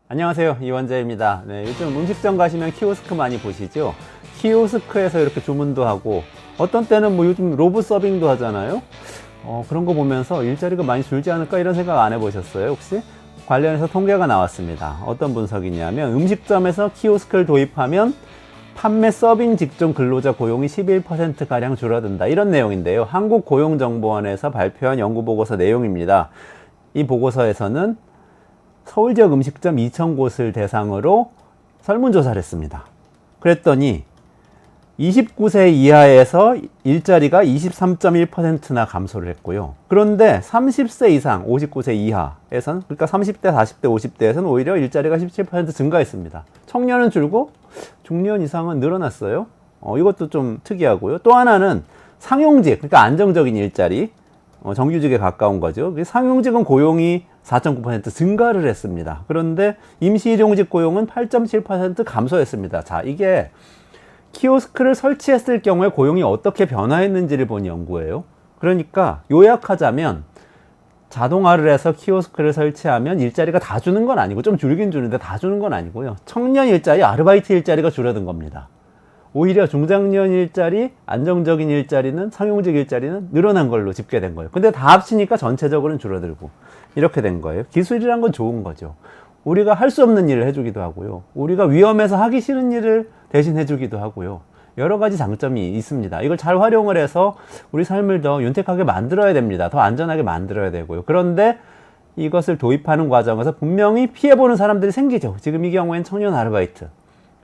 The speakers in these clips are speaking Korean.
안녕하세요, 이원재입니다. 네, 요즘 음식점 가시면 키오스크 많이 보시죠? 키오스크에서 이렇게 주문도 하고 어떤 때는 뭐 요즘 로봇 서빙도 하잖아요. 그런 거 보면서 일자리가 많이 줄지 않을까 이런 생각 안 해보셨어요, 혹시? 관련해서 통계가 나왔습니다. 어떤 분석이냐면 음식점에서 키오스크를 도입하면 판매 서빙 직종 근로자 고용이 11%가량 줄어든다, 이런 내용인데요. 한국고용정보원에서 발표한 연구보고서 내용입니다. 이 보고서에서는 서울 지역 음식점 2,000곳을 대상으로 설문조사를 했습니다. 그랬더니 29세 이하에서 일자리가 23.1%나 감소를 했고요. 그런데 30세 이상, 59세 이하에서는, 그러니까 30대, 40대, 50대에서는 오히려 일자리가 17% 증가했습니다. 청년은 줄고 중년 이상은 늘어났어요. 이것도 좀 특이하고요. 또 하나는 상용직, 그러니까 안정적인 일자리, 정규직에 가까운 거죠. 상용직은 고용이 4.9% 증가를 했습니다. 그런데 임시일용직 고용은 8.7% 감소했습니다. 자, 이게 키오스크를 설치했을 경우에 고용이 어떻게 변화했는지를 본 연구예요. 그러니까 요약하자면 자동화를 해서 키오스크를 설치하면 일자리가 다 주는 건 아니고, 좀 줄긴 주는데 다 주는 건 아니고요. 청년 일자리, 아르바이트 일자리가 줄어든 겁니다. 오히려 중장년 일자리, 안정적인 일자리는, 상용직 일자리는 늘어난 걸로 집계된 거예요. 근데 다 합치니까 전체적으로는 줄어들고 이렇게 된 거예요. 기술이란 건 좋은 거죠. 우리가 할 수 없는 일을 해주기도 하고요. 우리가 위험해서 하기 싫은 일을 대신 해주기도 하고요. 여러 가지 장점이 있습니다. 이걸 잘 활용을 해서 우리 삶을 더 윤택하게 만들어야 됩니다. 더 안전하게 만들어야 되고요. 그런데 이것을 도입하는 과정에서 분명히 피해보는 사람들이 생기죠. 지금 이 경우엔 청년 아르바이트.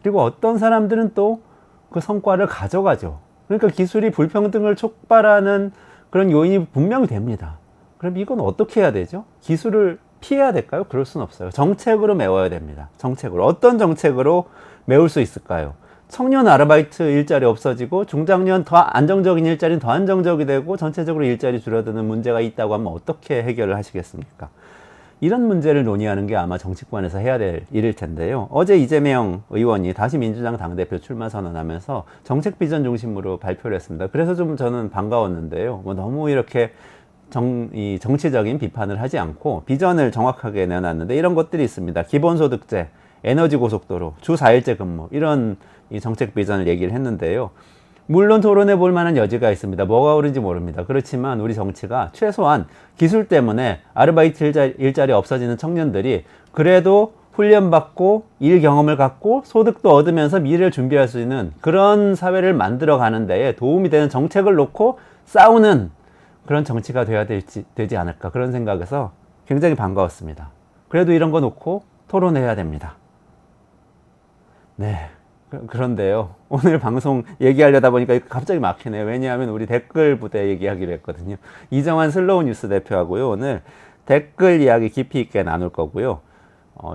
그리고 어떤 사람들은 또 그 성과를 가져가죠. 그러니까 기술이 불평등을 촉발하는 그런 요인이 분명히 됩니다. 그럼 이건 어떻게 해야 되죠? 기술을 피해야 될까요? 그럴 수는 없어요. 정책으로 메워야 됩니다. 정책으로. 어떤 정책으로 메울 수 있을까요? 청년 아르바이트 일자리 없어지고 중장년 더 안정적인 일자리는 더 안정적이 되고 전체적으로 일자리 줄어드는 문제가 있다고 하면 어떻게 해결을 하시겠습니까? 이런 문제를 논의하는 게 아마 정치권에서 해야 될 일일 텐데요. 어제 이재명 의원이 다시 민주당 당대표 출마 선언하면서 정책 비전 중심으로 발표를 했습니다. 그래서 좀 저는 반가웠는데요. 너무 이렇게 정치적인 비판을 하지 않고 비전을 정확하게 내놨는데 이런 것들이 있습니다. 기본소득제, 에너지 고속도로, 주 4일제 근무, 이런 이 정책 비전을 얘기를 했는데요. 물론 토론해 볼 만한 여지가 있습니다. 뭐가 옳은지 모릅니다. 그렇지만 우리 정치가 최소한 기술 때문에 아르바이트 일자리 없어지는 청년들이 그래도 훈련받고 일 경험을 갖고 소득도 얻으면서 미래를 준비할 수 있는 그런 사회를 만들어 가는 데에 도움이 되는 정책을 놓고 싸우는 그런 정치가 되지 않을까, 그런 생각에서 굉장히 반가웠습니다. 그래도 이런 거 놓고 토론해야 됩니다. 네. 그런데요, 오늘 방송 얘기하려다 보니까 갑자기 막히네요. 왜냐하면 우리 댓글 부대 얘기하기로 했거든요. 이정환 슬로우 뉴스 대표하고요, 오늘 댓글 이야기 깊이 있게 나눌 거고요.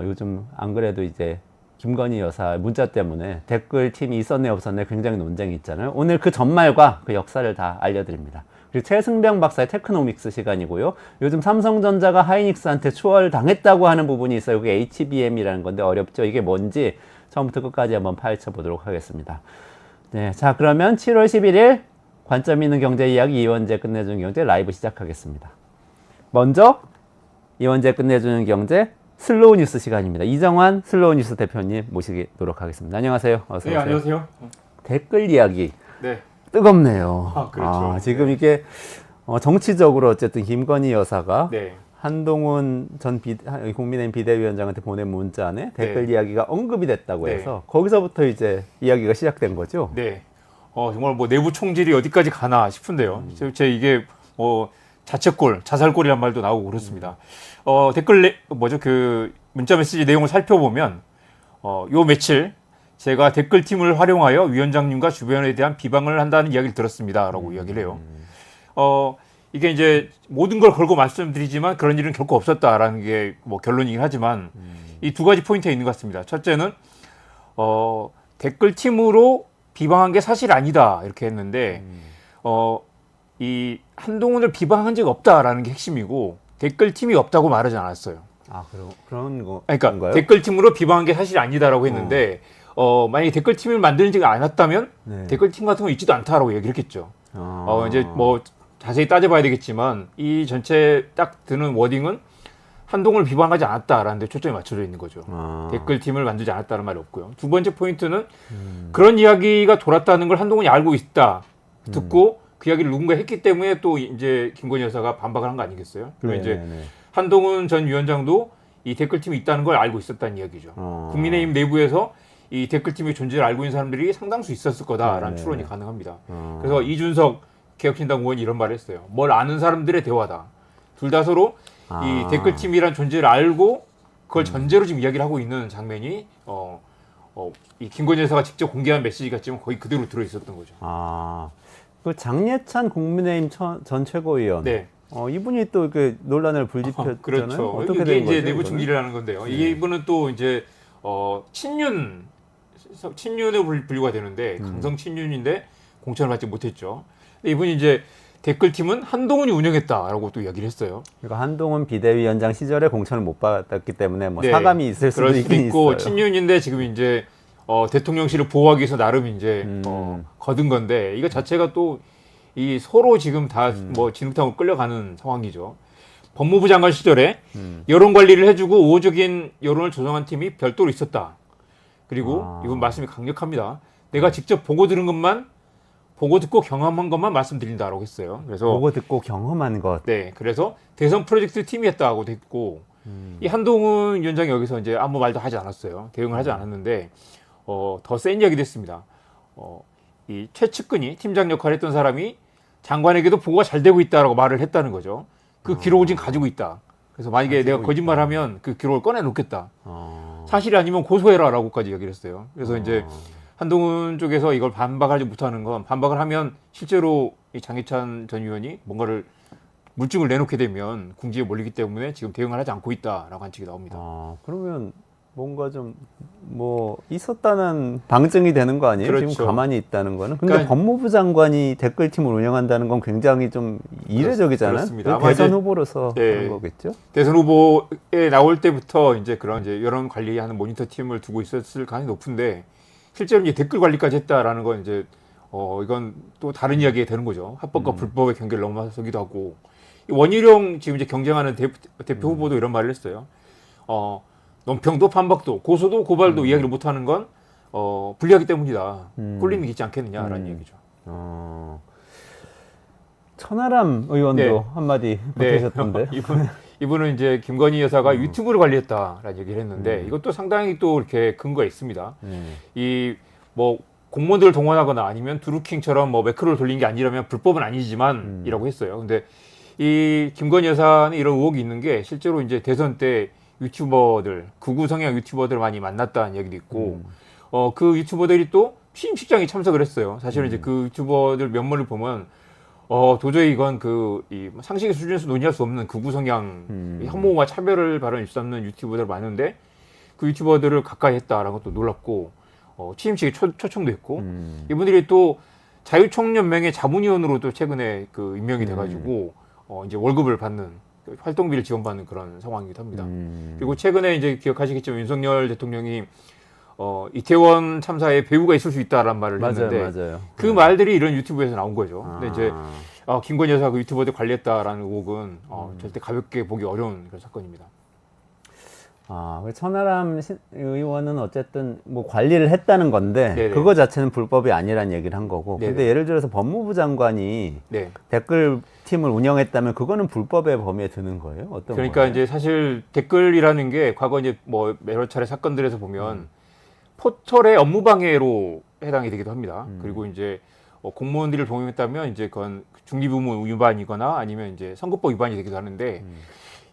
요즘 안 그래도 이제 김건희 여사 문자 때문에 댓글 팀이 있었네 없었네 굉장히 논쟁이 있잖아요. 오늘 그 전말과 그 역사를 다 알려드립니다. 그리고 최승병 박사의 테크노믹스 시간이고요. 요즘 삼성전자가 하이닉스한테 추월당했다고 하는 부분이 있어요. 그게 HBM이라는 건데 어렵죠. 이게 뭔지 처음부터 끝까지 한번 파헤쳐 보도록 하겠습니다. 네, 자, 그러면 7월 11일 관점 있는 경제 이야기 이원재 끝내주는 경제 라이브 시작하겠습니다. 먼저 이원재 끝내주는 경제 슬로우 뉴스 시간입니다. 이정환 슬로우 뉴스 대표님 모시도록 하겠습니다. 안녕하세요. 어서 오세요. 네, 안녕하세요. 댓글 이야기. 네. 뜨겁네요. 그렇죠. 지금 이게 정치적으로 어쨌든 김건희 여사가 네. 한동훈 전 국민의힘 비대위원장한테 보낸 문자 안에 댓글 이야기가 언급이 됐다고 해서 거기서부터 이제 이야기가 시작된 거죠. 네. 정말 뭐 내부 총질이 어디까지 가나 싶은데요. 제 이게 자책골, 자살골이란 말도 나오고 그렇습니다. 댓글 그 문자 메시지 내용을 살펴보면 요 며칠 제가 댓글팀을 활용하여 위원장님과 주변에 대한 비방을 한다는 이야기를 들었습니다라고 이야기를 해요. 이게 이제 모든 걸 걸고 말씀드리지만 그런 일은 결코 없었다라는 게 뭐 결론이긴 하지만 이 두 가지 포인트가 있는 것 같습니다. 첫째는 댓글팀으로 비방한 게 사실 아니다 이렇게 했는데 이 한동훈을 비방한 적 없다라는 게 핵심이고 댓글팀이 없다고 말하지 않았어요. 그런 거. 그러니까 건가요? 댓글팀으로 비방한 게 사실 아니다라고 했는데 만약에 댓글팀을 만드는지가 않았다면 댓글팀 같은 거 있지도 않다라고 얘기를 했겠죠. 이제 뭐 자세히 따져봐야 되겠지만 이 전체 딱 드는 워딩은 한동훈을 비방하지 않았다라는 데 초점이 맞춰져 있는 거죠. 아. 댓글팀을 만들지 않았다는 말이 없고요. 두 번째 포인트는 그런 이야기가 돌았다는 걸 한동훈이 알고 있다. 듣고 그 이야기를 누군가 했기 때문에 또 이제 김건희 여사가 반박을 한 거 아니겠어요? 그러면 이제 한동훈 전 위원장도 이 댓글팀이 있다는 걸 알고 있었다는 이야기죠. 국민의힘 내부에서 이 댓글팀의 존재를 알고 있는 사람들이 상당수 있었을 거다라는 추론이 가능합니다. 그래서 이준석 개혁신당 의원이 이런 말을 했어요. 뭘 아는 사람들의 대화다. 둘 다 서로 이 댓글팀이란 존재를 알고 그걸 전제로 지금 이야기를 하고 있는 장면이 이 김건희 여사가 직접 공개한 메시지 같지만 거의 그대로 들어있었던 거죠. 그 장예찬 국민의힘 전 최고위원. 네. 이분이 또 그 논란을 불지폈잖아요. 그렇죠. 어떻게 이게 된 이제 거죠, 내부 중지라는 건데요. 이분은 또 이제 친윤에 분류가 되는데 강성 친윤인데 공천을 받지 못했죠. 근데 이분이 이제 댓글팀은 한동훈이 운영했다라고 또 이야기를 했어요. 그러니까 한동훈 비대위원장 시절에 공천을 못 받았기 때문에 뭐 네. 사감이 있을 수도 그럴 수도 있긴 있고 있어요. 친윤인데 지금 이제 대통령실을 보호하기 위해서 나름 이제 거둔 건데 이거 자체가 또 이 서로 지금 다 뭐 진흙탕으로 끌려가는 상황이죠. 법무부 장관 시절에 여론 관리를 해주고 우호적인 여론을 조성한 팀이 별도로 있었다. 그리고 이분 말씀이 강력합니다. 내가 직접 보고 들은 것만 보고 듣고 경험한 것만 말씀드린다라고 했어요. 그래서 보고 듣고 경험한 것. 네, 그래서 대선 프로젝트 팀이 했다고 됐고 이 한동훈 위원장이 여기서 이제 아무 말도 하지 않았어요. 대응을 하지 않았는데 더 센 이야기도 했습니다. 이 최측근이 팀장 역할을 했던 사람이 장관에게도 보고가 잘 되고 있다라고 말을 했다는 거죠. 그 기록을 지금 가지고 있다. 그래서 만약에 내가 거짓말하면 그 기록을 꺼내놓겠다. 사실이 아니면 고소해라라고까지 얘기를 했어요. 그래서 이제 한동훈 쪽에서 이걸 반박하지 못하는 건 반박을 하면 실제로 이 장해찬 전 의원이 뭔가를 물증을 내놓게 되면 궁지에 몰리기 때문에 지금 대응을 하지 않고 있다라고 관측이 나옵니다. 그러면 뭔가 좀 뭐 있었다는 방증이 되는 거 아니에요? 그렇죠. 지금 가만히 있다는 거는. 근데 그러니까 법무부 장관이 댓글팀을 운영한다는 건 굉장히 좀 이례적이잖아요. 그렇습니다. 대선 후보로서 네. 그런 거겠죠? 대선 후보에 나올 때부터 이제 그런 이제 여론 관리하는 모니터 팀을 두고 있었을 가능성이 높은데 실제로 이제 댓글 관리까지 했다라는 건 이제 이건 또 다른 이야기가 되는 거죠. 합법과 불법의 경계를 넘어서기도 하고 원희룡 지금 이제 경쟁하는 대표 후보도 이런 말을 했어요. 논평도 반박도 고소도 고발도 이야기를 못하는 건 불리하기 때문이다. 꿀리는 게 있지 않겠느냐라는 얘기죠. 천하람 의원도 네. 한마디 네. 보태셨던데. 이분은 이제 김건희 여사가 유튜브를 관리했다라는 얘기를 했는데 이것도 상당히 또 이렇게 근거가 있습니다. 이 뭐 공무원들을 동원하거나 아니면 드루킹처럼 뭐 매크로를 돌린 게 아니라면 불법은 아니지만이라고 했어요. 근데 이 김건희 여사는 이런 의혹이 있는 게 실제로 이제 대선 때 유튜버들, 극우 성향 유튜버들 많이 만났다는 얘기도 있고, 그 유튜버들이 또 취임식장에 참석을 했어요. 사실은 이제 그 유튜버들 면모를 보면, 도저히 이건 이 상식의 수준에서 논의할 수 없는 극우 성향, 혐오와 차별을 발언 일삼는 유튜버들 많은데, 그 유튜버들을 가까이 했다라는 것도 놀랍고, 취임식에 초청도 했고, 이분들이 또 자유총연맹의 자문위원으로도 최근에 그 임명이 돼가지고, 이제 월급을 받는, 활동비를 지원받는 그런 상황이기도 합니다. 그리고 최근에 이제 기억하시겠지만 윤석열 대통령이 이태원 참사에 배우가 있을 수 있다라는 말을 했는데 맞아요. 그 말들이 이런 유튜브에서 나온 거죠. 근데 이제 김건희 여사가 그 유튜버들 관리했다라는 의혹은 절대 가볍게 보기 어려운 그런 사건입니다. 천하람 의원은 어쨌든 뭐 관리를 했다는 건데 네네. 그거 자체는 불법이 아니라는 얘기를 한 거고. 네네. 근데 예를 들어서 법무부 장관이 네. 댓글 팀을 운영했다면 그거는 불법의 범위에 드는 거예요? 어떤 그러니까 거예요? 이제 사실 댓글이라는 게 과거 이제 뭐 여러 차례 사건들에서 보면 포털의 업무 방해로 해당이 되기도 합니다. 그리고 이제 공무원들을 동용했다면 이제 그건 중립의무 위반이거나 아니면 이제 선거법 위반이 되기도 하는데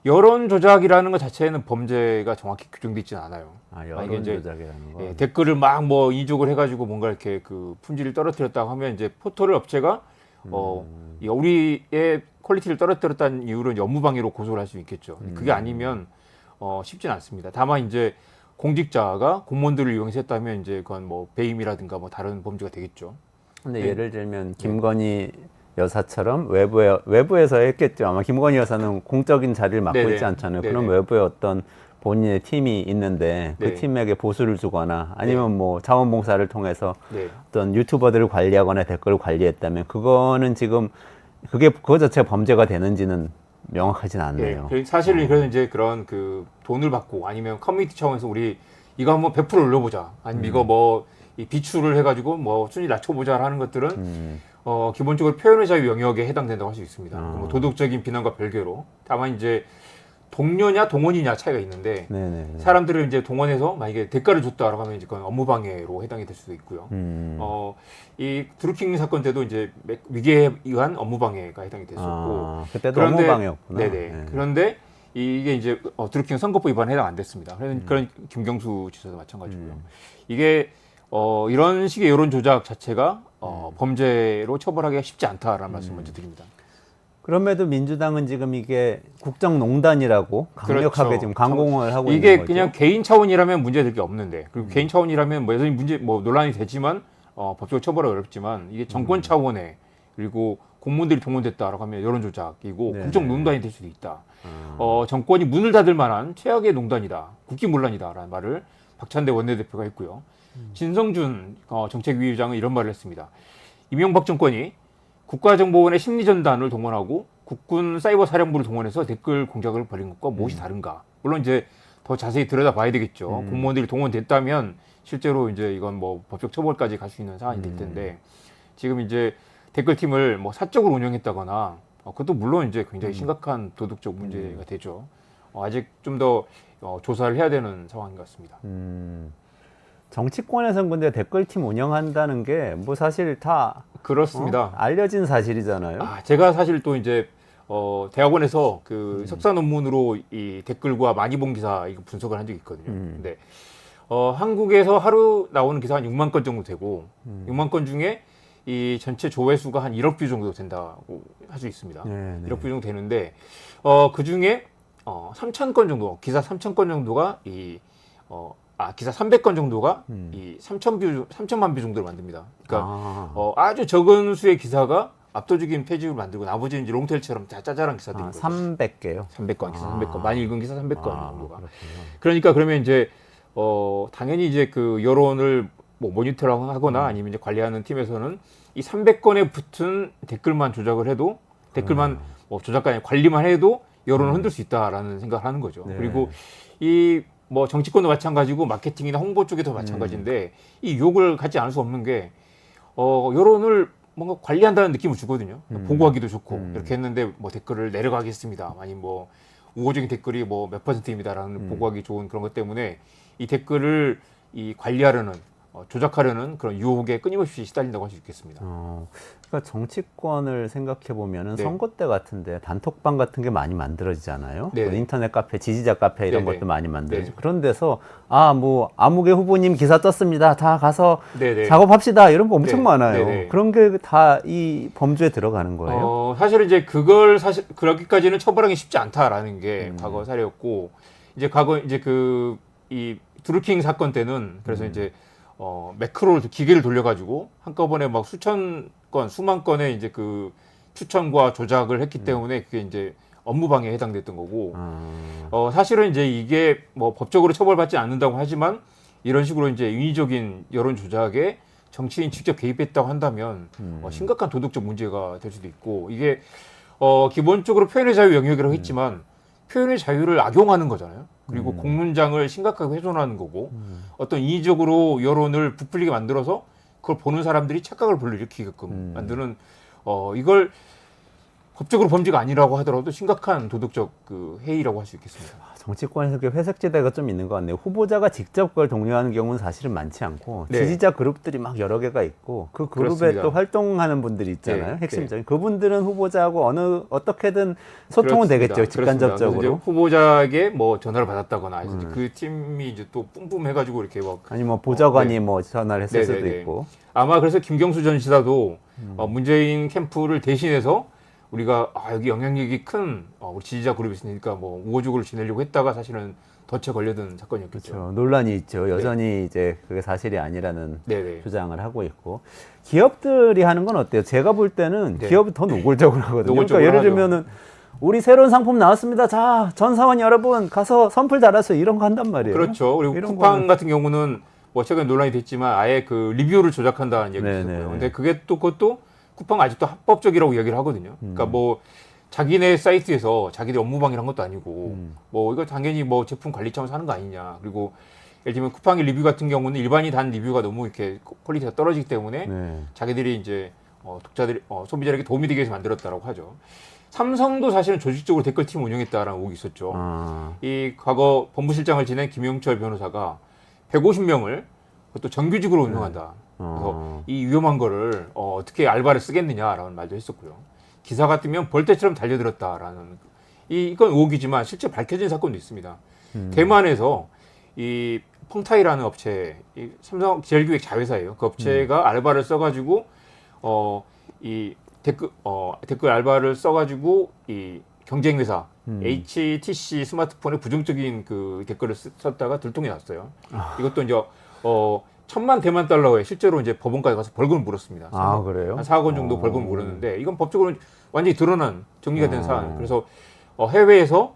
여론 조작이라는 것 자체는 범죄가 정확히 규정되어 있지는 않아요. 여론 조작이라는 거. 댓글을 막 뭐 이족을 해가지고 뭔가 이렇게 그 품질을 떨어뜨렸다고 하면 이제 포털 업체가 우리의 퀄리티를 떨어뜨렸다는 이유로 이제 업무방해로 고소를 할 수 있겠죠. 그게 아니면 쉽지는 않습니다. 다만 이제 공직자가 공무원들을 이용해서 했다면 이제 그건 뭐 배임이라든가 뭐 다른 범죄가 되겠죠. 근데 예를 들면 김건희 여사처럼 외부에서 했겠죠. 아마 김건희 여사는 공적인 자리를 맡고 네네. 있지 않잖아요. 네네. 그럼 외부에 어떤 본인의 팀이 있는데 그 네. 팀에게 보수를 주거나 아니면 뭐 자원봉사를 통해서 네. 어떤 유튜버들을 관리하거나 댓글을 관리했다면 그거는 지금 그거 자체가 범죄가 되는지는 명확하진 않네요. 사실은 그래서 이제 그런 그 돈을 받고 아니면 커뮤니티 차원에서 우리 이거 한번 100% 올려보자. 아니면 이거 뭐 이 비추를 해가지고 뭐 순위 낮춰보자 하는 것들은 기본적으로 표현의 자유 영역에 해당된다고 할 수 있습니다. 뭐 도덕적인 비난과 별개로. 다만 이제 동료냐 동원이냐 차이가 있는데 네네. 사람들을 이제 동원해서 만약에 대가를 줬다라고 하면 이제 그건 업무방해로 해당이 될 수도 있고요. 이 드루킹 사건 때도 이제 위계에 의한 업무방해가 해당이 됐었고 그때도 업무방해였구나. 네네. 네. 그런데 이게 이제 드루킹 선거법 위반에 해당 안 됐습니다. 그런 김경수 지사도 마찬가지고요. 이게 이런 식의 여론 조작 자체가 범죄로 처벌하기가 쉽지 않다라는 말씀 먼저 드립니다. 그럼에도 민주당은 지금 이게 국정농단이라고 강력하게 그렇죠. 지금 강공을 하고 이게 있는 거죠. 그냥 개인 차원이라면 문제될 게 없는데 그리고 개인 차원이라면 뭐 여전히 논란이 되지만 법적으로 처벌하기 어렵지만 이게 정권 차원에 그리고 공무원들이 동원됐다라고 하면 여론 조작이고 네네. 국정농단이 될 수도 있다. 정권이 문을 닫을 만한 최악의 농단이다. 국기문란이다라는 말을 박찬대 원내대표가 했고요. 진성준 정책위의장은 이런 말을 했습니다. 이명박 정권이 국가정보원의 심리전단을 동원하고 국군 사이버사령부를 동원해서 댓글 공작을 벌인 것과 무엇이 다른가. 물론 이제 더 자세히 들여다봐야 되겠죠. 공무원들이 동원됐다면 실제로 이제 이건 뭐 법적 처벌까지 갈 수 있는 사안이 될 텐데 지금 이제 댓글팀을 뭐 사적으로 운영했다거나 그것도 물론 이제 굉장히 심각한 도덕적 문제가 되죠. 아직 좀 더 조사를 해야 되는 상황인 것 같습니다. 정치권에서는 근데 댓글팀 운영한다는 게 뭐 사실 다 그렇습니다. 알려진 사실이잖아요. 제가 사실 또 이제 대학원에서 그 석사 논문으로 이 댓글과 많이 본 기사 이거 분석을 한 적이 있거든요. 근데 한국에서 하루 나오는 기사가 한 6만 건 정도 되고 6만 건 중에 이 전체 조회수가 한 1억 뷰 정도 된다고 할 수 있습니다. 네네. 1억 뷰 정도 되는데 그 중에 3천 건 정도 기사 3천 건 정도가 기사 300건 정도가 이 3천만 뷰 정도를 만듭니다. 그러니까 아주 적은 수의 기사가 압도적인 페이지를 만들고 나머지는 이제 롱테일처럼 다 짜잘한 기사들인 거죠. 300개요. 300건 기사 300건 많이 읽은 기사 300건 정도가. 그렇군요. 그러니까 그러면 이제 당연히 이제 그 여론을 뭐 모니터하거나 아니면 이제 관리하는 팀에서는 이 300건에 붙은 댓글만 조작을 해도 댓글만 뭐 조작가 아니라 관리만 해도 여론을 흔들 수 있다라는 생각을 하는 거죠. 네. 그리고 이 뭐 정치권도 마찬가지고 마케팅이나 홍보 쪽에도 마찬가지인데 이 유혹을 갖지 않을 수 없는 게 여론을 뭔가 관리한다는 느낌을 주거든요. 보고하기도 좋고 이렇게 했는데 뭐 댓글을 내려가겠습니다. 아니면 뭐 우호적인 댓글이 뭐 몇 %입니다라는 보고하기 좋은 그런 것 때문에 이 댓글을 이 관리하려는 조작하려는 그런 유혹에 끊임없이 시달린다고 할 수 있겠습니다. 그러니까 정치권을 생각해 보면은 네. 선거 때 같은데 단톡방 같은 게 많이 만들어지잖아요. 네. 뭐 인터넷 카페, 지지자 카페 이런 네네. 것도 많이 만들어지고 네. 그런 데서 뭐 아무개 후보님 기사 떴습니다. 다 가서 네네. 작업합시다 이런 거 엄청 네. 많아요. 네네. 그런 게 다 이 범주에 들어가는 거예요. 사실 이제 사실 그렇게까지는 처벌하기 쉽지 않다라는 게 과거 사례였고 이제 과거 이제 이 드루킹 사건 때는 그래서 이제 매크로를 기계를 돌려가지고 한꺼번에 막 수만 건의 이제 그 추천과 조작을 했기 때문에 그게 이제 업무방해에 해당됐던 거고 사실은 이제 이게 뭐 법적으로 처벌받지 않는다고 하지만 이런 식으로 이제 인위적인 여론 조작에 정치인 직접 개입했다고 한다면 심각한 도덕적 문제가 될 수도 있고 이게 기본적으로 표현의 자유 영역이라고 했지만 표현의 자유를 악용하는 거잖아요. 그리고 공문장을 심각하게 훼손하는 거고 어떤 인위적으로 여론을 부풀리게 만들어서 그걸 보는 사람들이 착각을 불러일으키게끔 만드는 이걸 법적으로 범죄가 아니라고 하더라도 심각한 도덕적 그 해이라고 할 수 있겠습니다. 정치권에서 그 회색지대가 좀 있는 것 같네요. 후보자가 직접 그걸 독려하는 경우는 사실은 많지 않고 네. 지지자 그룹들이 막 여러 개가 있고 그 그룹에 그렇습니다. 또 활동하는 분들이 있잖아요. 네. 핵심적인 그분들은 후보자하고 어떻게든 소통은 그렇습니다. 되겠죠. 직간접적으로. 그래서 이제 후보자에게 뭐 전화를 받았다거나 해서 이제 그 팀이 이제 또 뿜뿜해가지고 이렇게 막 아니 뭐 보좌관이 네. 뭐 전화를 했을 수도 네네네. 있고. 아마 그래서 김경수 전 지사도 문재인 캠프를 대신해서 우리가 여기 영향력이 큰 우리 지지자 그룹이 있으니까 뭐 우호적으로 지내려고 했다가 사실은 덫에 걸려든 사건이었겠죠. 그렇죠. 논란이 있죠. 여전히 이제 그게 사실이 아니라는 네네. 주장을 하고 있고. 기업들이 하는 건 어때요? 제가 볼 때는 네. 기업이 더 노골적으로 하거든요. 노골적으로 그러니까 예를 하죠. 들면은 우리 새로운 상품 나왔습니다. 자, 전 사원 여러분 가서 선풀 달아서 이런 거 한단 말이에요. 그렇죠. 그리고 이런 쿠팡 거는- 같은 경우는 뭐 최근 논란이 됐지만 아예 그 리뷰를 조작한다는 얘기가 네네네. 있었고요. 근데 그것도 쿠팡 아직도 합법적이라고 이야기를 하거든요. 그러니까 뭐 자기네 사이트에서 자기들 업무방해를 한 것도 아니고 뭐 이거 당연히 뭐 제품 관리 차원에서 하는 거 아니냐. 그리고 예를 들면 쿠팡의 리뷰 같은 경우는 일반이 단 리뷰가 너무 이렇게 퀄리티가 떨어지기 때문에 네. 자기들이 자기들이 이제 독자들 소비자에게 도움이 되기 위해서 만들었다라고 하죠. 삼성도 사실은 조직적으로 댓글팀 운영했다라는 의혹이 있었죠. 아, 이 과거 본부실장을 지낸 김영철 변호사가 150명을 그것도 정규직으로 운영한다. 그래서 이 위험한 거를 어떻게 알바를 쓰겠느냐라는 말도 했었고요. 기사가 뜨면 벌떼처럼 달려들었다라는 이건 의혹이지만 실제 밝혀진 사건도 있습니다. 대만에서 이 펑타이라는 업체, 이 삼성 제일기획 자회사예요. 그 업체가 알바를 써가지고 이 댓글 알바를 써가지고 이 경쟁 회사 HTC 스마트폰에 부정적인 그 댓글을 썼다가 들통이 났어요. 이것도 이제 1,000만 대만 달러에 실제로 이제 법원까지 가서 벌금을 물었습니다. 아, 그래요? 한 4억 원 정도 벌금을 물었는데 이건 법적으로 완전히 드러난 정리가 된 사안. 그래서 해외에서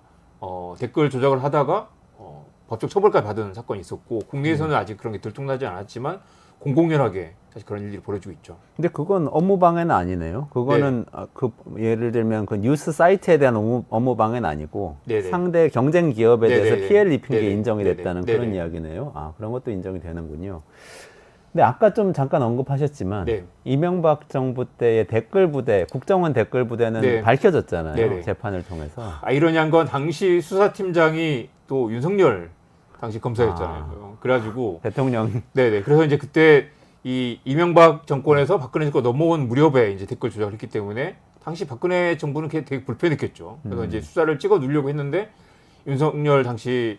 댓글 조작을 하다가 법적 처벌까지 받은 사건이 있었고 국내에서는 아직 그런 게 들통나지 않았지만 공공연하게 사실 그런 일들이 벌어지고 있죠. 근데 그건 업무 방해는 아니네요. 그거는 그 예를 들면 그 뉴스 사이트에 대한 업무 방해는 아니고 네네. 상대 경쟁 기업에 대해서 네네네. 피해를 입힌 게 네네. 인정이 됐다는 네네. 그런 이야기네요. 아, 그런 것도 인정이 되는군요. 근데 아까 좀 잠깐 언급하셨지만 네. 이명박 정부 때의 댓글 부대, 국정원 댓글 부대는 네. 밝혀졌잖아요. 네네. 재판을 통해서. 아이러니한 건 당시 수사팀장이 또 윤석열 당시 검사였잖아요. 그래가지고 대통령 네네. 그래서 이제 그때 이 이명박 정권에서 박근혜 정권 넘어온 무렵에 이제 댓글 조작을 했기 때문에 당시 박근혜 정부는 되게 불편했겠죠. 그래서 이제 수사를 찍어 누르려고 했는데 윤석열 당시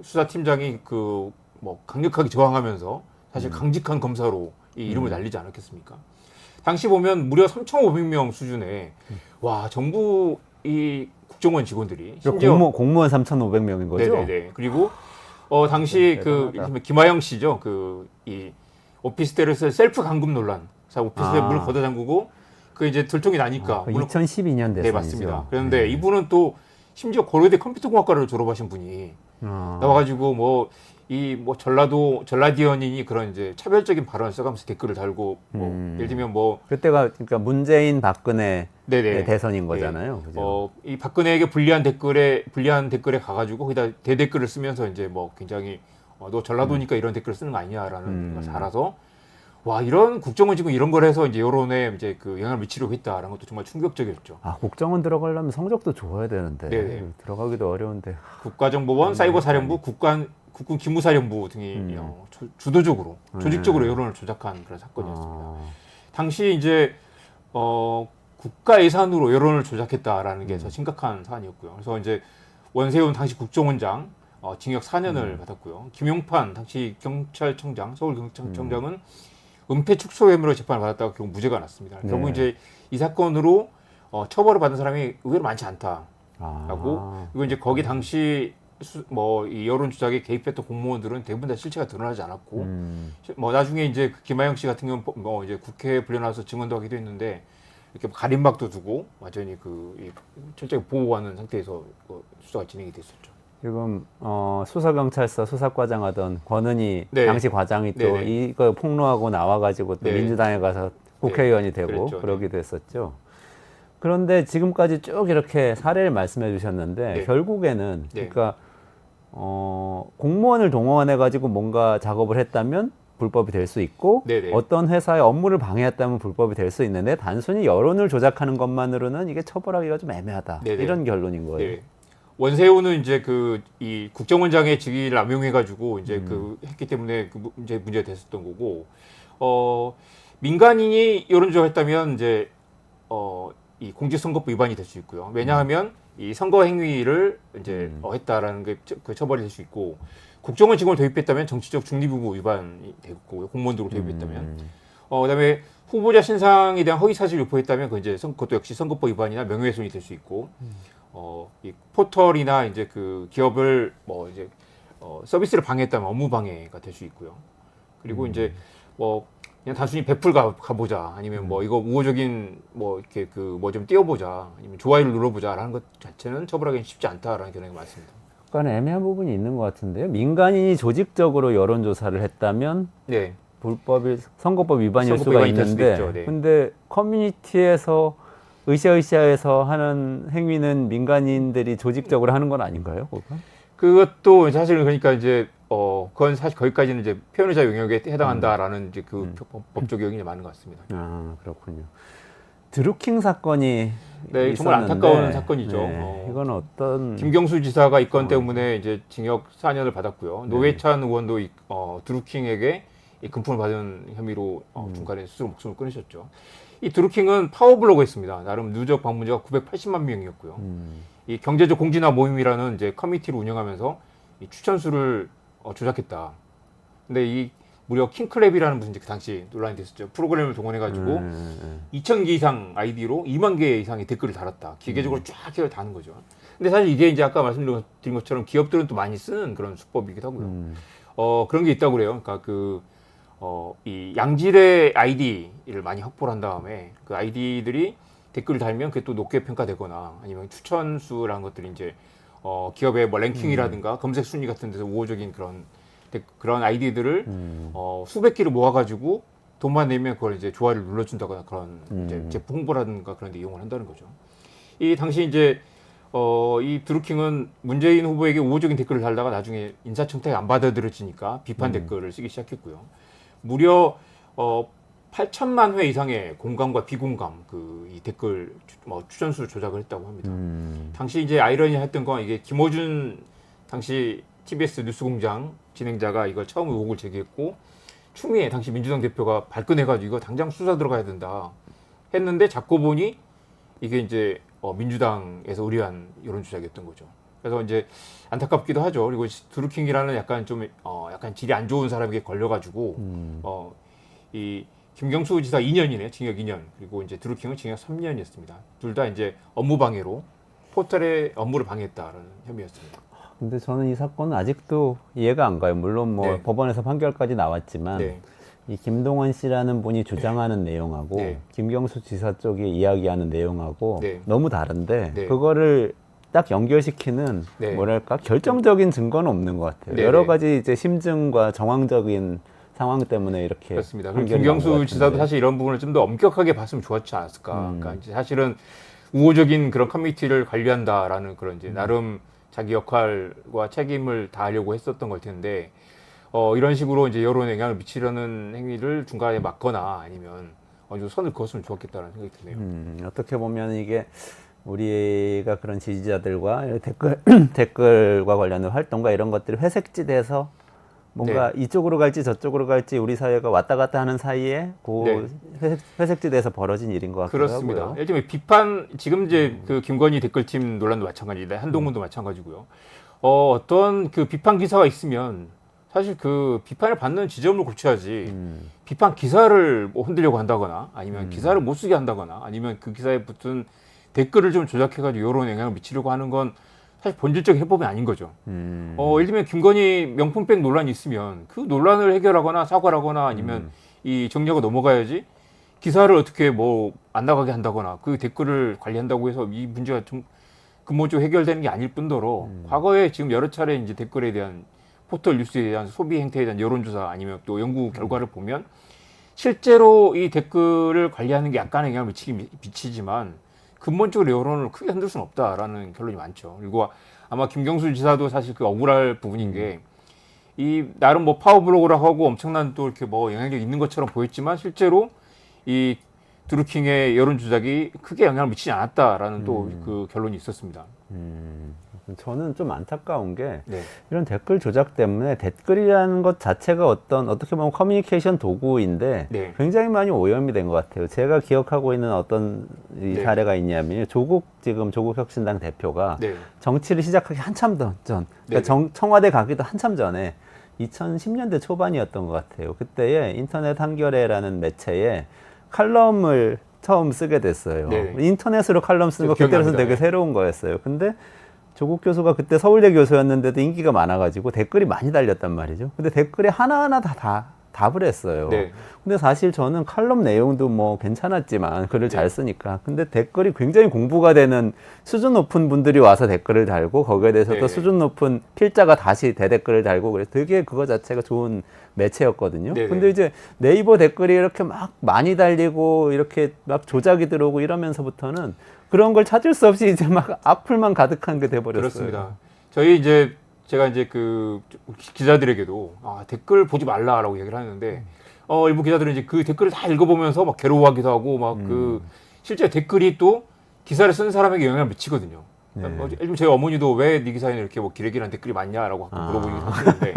수사팀장이 그 뭐 강력하게 저항하면서 사실 강직한 검사로 이 이름을 날리지 않았겠습니까? 당시 보면 무려 3,500명 수준의 와 정부 이 국정원 직원들이 공무원 3,500명인 거죠? 네네네. 그리고 당시 그 대단하다. 김하영 씨죠. 그 이 오피스텔에서 셀프 감금 논란. 자 오피스텔 문을 걷어 잠그고 그 이제 들통이 나니까 문을 2012년 대선이죠. 네 맞습니다. 그런데 이분은 또 심지어 고려대 컴퓨터공학과를 졸업하신 분이 나와가지고 뭐 전라디언인이 그런 이제 차별적인 발언을 써가면서 댓글을 달고 뭐 예를 들면 뭐 그때가 그러니까 문재인 박근혜 네네. 대선인 거잖아요. 그죠? 이 박근혜에게 불리한 댓글에 가가지고 거기다 대댓글을 쓰면서 이제 뭐 굉장히 너 전라도니까 이런 댓글 쓰는 거 아니냐라는 걸 알아서 와 이런 국정원 지금 이런 걸 해서 이제 여론에 이제 그 영향을 미치려고 했다라는 것도 정말 충격적이었죠. 아, 국정원 들어가려면 성적도 좋아야 되는데 네네. 들어가기도 어려운데. 국가정보원, 사이버사령부, 국군 기무사령부 등이 주도적으로 조직적으로 여론을 조작한 그런 사건이었습니다. 당시 이제 국가 예산으로 여론을 조작했다라는 게 더 심각한 사안이었고요. 그래서 이제 원세훈 당시 국정원장 징역 4년을 받았고요. 김용판 당시 경찰청장, 서울경찰청장은 은폐 축소 혐의로 재판을 받았다가 결국 무죄가 났습니다. 결국 이제 이 사건으로 처벌을 받은 사람이 의외로 많지 않다라고. 그리고 이제 거기 당시 이 여론 조작에 개입했던 공무원들은 대부분 다 실체가 드러나지 않았고, 뭐 나중에 이제 김하영 씨 같은 경우는 뭐 이제 국회에 불려나와서 증언도 하기도 했는데 이렇게 가림막도 두고 완전히 철저히 보호하는 상태에서 수사가 진행이 됐었죠. 지금 수서경찰서 수사과장 하던 권은희 네. 당시 과장이 또 네네. 이거 폭로하고 나와가지고 또 네. 민주당에 가서 국회의원이 되고 그랬죠. 그러기도 했었죠. 그런데 지금까지 쭉 이렇게 사례를 말씀해 주셨는데 네. 결국에는 네. 그러니까 공무원을 동원해 가지고 뭔가 작업을 했다면 불법이 될 수 있고 네네. 어떤 회사의 업무를 방해했다면 불법이 될 수 있는데 단순히 여론을 조작하는 것만으로는 이게 처벌하기가 좀 애매하다. 네네. 이런 결론인 거예요. 네. 원세훈은 이제 이 국정원장의 직위를 남용해가지고 이제 했기 때문에 이제 문제가 됐었던 거고, 민간인이 여론 조작했다면 이제 이 공직선거법 위반이 될 수 있고요. 왜냐하면 이 선거 행위를 이제 했다라는 게 그 처벌이 될 수 있고, 국정원 직원을 도입했다면 정치적 중립의무 위반이 되고 공무원으로 도입했다면, 그다음에 후보자 신상에 대한 허위 사실 유포했다면 그것도 역시 선거법 위반이나 명예훼손이 될 수 있고, 이 포털이나 이제 그 기업을 서비스를 방해했다면 업무 방해가 될 수 있고요. 그리고 이제 그냥 단순히 베풀 가보자 아니면 이거 우호적인 이렇게 좀 띄워보자 아니면 좋아요를 눌러보자라는 것 자체는 처벌하기는 쉽지 않다라는 견해가 많습니다. 약간 애매한 부분이 있는 것 같은데요. 민간인이 조직적으로 여론조사를 했다면 네. 선거법 위반일 선거법 수가 위반이 될 수도 있는데 있죠. 네. 근데 커뮤니티에서 으쌰으쌰해서 하는 행위는 민간인들이 조직적으로 하는 건 아닌가요? 그거? 그것도 사실은 그러니까 이제 그건 사실 거기까지는 이제 표현의 자유 영역에 해당한다라는 이제 그 법적 요인이 많은 것 같습니다. 아, 그렇군요. 드루킹 사건이 네, 정말 있었는데, 안타까운 사건이죠. 네, 이건 어떤 김경수 지사가 이 건 때문에 이제 징역 4년을 받았고요. 네. 노회찬 의원도 드루킹에게 이 금품을 받은 혐의로 중간에 스스로 목숨을 끊으셨죠. 이 드루킹은 파워블로거였습니다. 나름 누적 방문자가 980만 명이었고요. 이 경제적 공진화 모임이라는 이제 커뮤니티를 운영하면서 이 추천수를 조작했다. 근데 이 무려 킹클랩이라는 무슨 그 당시 논란이 됐었죠. 프로그램을 동원해가지고 2,000개 이상 아이디로 2만 개 이상의 댓글을 달았다. 기계적으로 쫙 해서 다는 거죠. 근데 사실 이게 이제 아까 말씀드린 것처럼 기업들은 또 많이 쓰는 그런 수법이기도 하고요. 그런 게 있다고 그래요. 그러니까 이 양질의 아이디를 많이 확보를 한 다음에 그 아이디들이 댓글을 달면 그게 또 높게 평가되거나 아니면 추천수라는 것들이 이제 기업의 뭐 랭킹이라든가 검색 순위 같은 데서 우호적인 그런 아이디들을 수백 개를 모아가지고 돈만 내면 그걸 이제 좋아요를 눌러준다거나 그런 이제 제품 홍보라든가 그런 데 이용을 한다는 거죠. 이 당시 이제 이 드루킹은 문재인 후보에게 우호적인 댓글을 달다가 나중에 인사청탁이 안 받아들여지니까 비판 댓글을 쓰기 시작했고요. 무려 8천만 회 이상의 공감과 비공감 이 댓글 추천수 조작을 했다고 합니다. 당시 이제 아이러니했던 건 이게 김어준 당시 TBS 뉴스공장 진행자가 이걸 처음 의혹을 제기했고 추미애 당시 민주당 대표가 발끈해가지고 이거 당장 수사 들어가야 된다 했는데 잡고 보니 이게 이제 민주당에서 의뢰한 여론 조작이었던 거죠. 그래서 이제 안타깝기도 하죠. 그리고 드루킹이라는 약간 질이 안 좋은 사람에게 걸려가지고 이 김경수 지사 2년이네요. 징역 2년. 그리고 이제 드루킹은 징역 3년이었습니다. 둘 다 이제 업무 방해로 포털의 업무를 방해했다라는 혐의였습니다. 근데 저는 이 사건은 아직도 이해가 안 가요. 물론 뭐 네. 법원에서 판결까지 나왔지만 네. 이 김동원 씨라는 분이 주장하는 내용하고 네. 김경수 지사 쪽이 이야기하는 내용하고 네. 너무 다른데 네. 그거를 딱 연결시키는 네. 뭐랄까 결정적인 증거는 없는 것 같아요. 네. 여러 가지 이제 심증과 정황적인 상황 때문에 이렇게 그렇습니다. 그리고 판결이 나온 것 김경수 같은데. 지사도 사실 이런 부분을 좀 더 엄격하게 봤으면 좋았지 않았을까. 그러니까 이제 사실은 우호적인 그런 커뮤니티를 관리한다라는 그런 이제 나름 자기 역할과 책임을 다하려고 했었던 걸 텐데 이런 식으로 이제 여론에 영향을 미치려는 행위를 중간에 막거나 아니면 어느 정도 선을 그었으면 좋았겠다는 생각이 드네요. 어떻게 보면 이게 우리가 그런 지지자들과 댓글과 관련된 활동과 이런 것들이 회색지대에서 뭔가 이쪽으로 갈지 저쪽으로 갈지 우리 사회가 왔다 갔다 하는 사이에 그 회색지대에서 벌어진 일인 것 같기도 그렇습니다. 하고요. 예를 들면 비판 지금 이제 그 김건희 댓글팀 논란도 마찬가지다. 한동훈도 마찬가지고요. 어떤 그 비판 기사가 있으면 사실 그 비판을 받는 지점을 고쳐야지 비판 기사를 뭐 흔들려고 한다거나 아니면 기사를 못 쓰게 한다거나 아니면 그 기사에 붙은 댓글을 좀 조작해가지고 여론에 영향을 미치려고 하는 건 사실 본질적 해법이 아닌 거죠. 예를 들면 김건희 명품백 논란이 있으면 그 논란을 해결하거나 사과를 하거나 아니면 이 정리가 넘어가야지 기사를 어떻게 뭐 안 나가게 한다거나 그 댓글을 관리한다고 해서 이 문제가 좀 근본적으로 해결되는 게 아닐 뿐더러 과거에 지금 여러 차례 이제 댓글에 대한 포털 뉴스에 대한 소비 행태에 대한 여론조사 아니면 또 연구 결과를 보면 실제로 이 댓글을 관리하는 게 약간의 영향을 미치지만 근본적으로 여론을 크게 흔들 수는 없다라는 결론이 많죠. 그리고 아마 김경수 지사도 사실 그 억울할 부분인 게 이 나름 뭐 파워블로그라 하고 엄청난 또 이렇게 뭐 영향력이 있는 것처럼 보였지만 실제로 이 드루킹의 여론 조작이 크게 영향을 미치지 않았다라는 또 그 결론이 있었습니다. 저는 좀 안타까운 게 네. 이런 댓글 조작 때문에 댓글이라는 것 자체가 어떻게 보면 커뮤니케이션 도구인데 네. 굉장히 많이 오염이 된 것 같아요. 제가 기억하고 있는 어떤 이 네. 사례가 있냐면 지금 조국혁신당 대표가 네. 정치를 시작하기 한참 전 네. 그러니까 청와대 가기도 한참 전에 2010년대 초반이었던 것 같아요. 그때에 인터넷 한겨레라는 매체에 칼럼을 처음 쓰게 됐어요. 네. 인터넷으로 칼럼 쓰는 거 기억납니다. 그때로서는 되게 네. 새로운 거였어요. 근데 조국 교수가 그때 서울대 교수였는데도 인기가 많아가지고 댓글이 많이 달렸단 말이죠. 근데 댓글이 하나하나 다 답을 했어요. 네. 근데 사실 저는 칼럼 내용도 뭐 괜찮았지만 글을 잘 쓰니까 근데 댓글이 굉장히 공부가 되는 수준 높은 분들이 와서 댓글을 달고 거기에 대해서 또 수준 높은 필자가 다시 대댓글을 달고 그래서 되게 그거 자체가 좋은 매체였거든요. 네네. 근데 이제 네이버 댓글이 이렇게 막 많이 달리고 이렇게 막 조작이 들어오고 이러면서부터는 그런 걸 찾을 수 없이 이제 막 악플만 가득한 게 돼버렸어요. 그렇습니다. 저희 이제 제가 이제 그 기자들에게도 댓글 보지 말라라고 얘기를 하는데 일부 기자들은 이제 그 댓글을 다 읽어보면서 막 괴로워하기도 하고 막 그 실제 댓글이 또 기사를 쓴 사람에게 영향을 미치거든요. 네. 요즘 저희 어머니도 왜 네 기사에는 이렇게 뭐 기레기란 댓글이 많냐라고 가끔 물어보기도 하시는데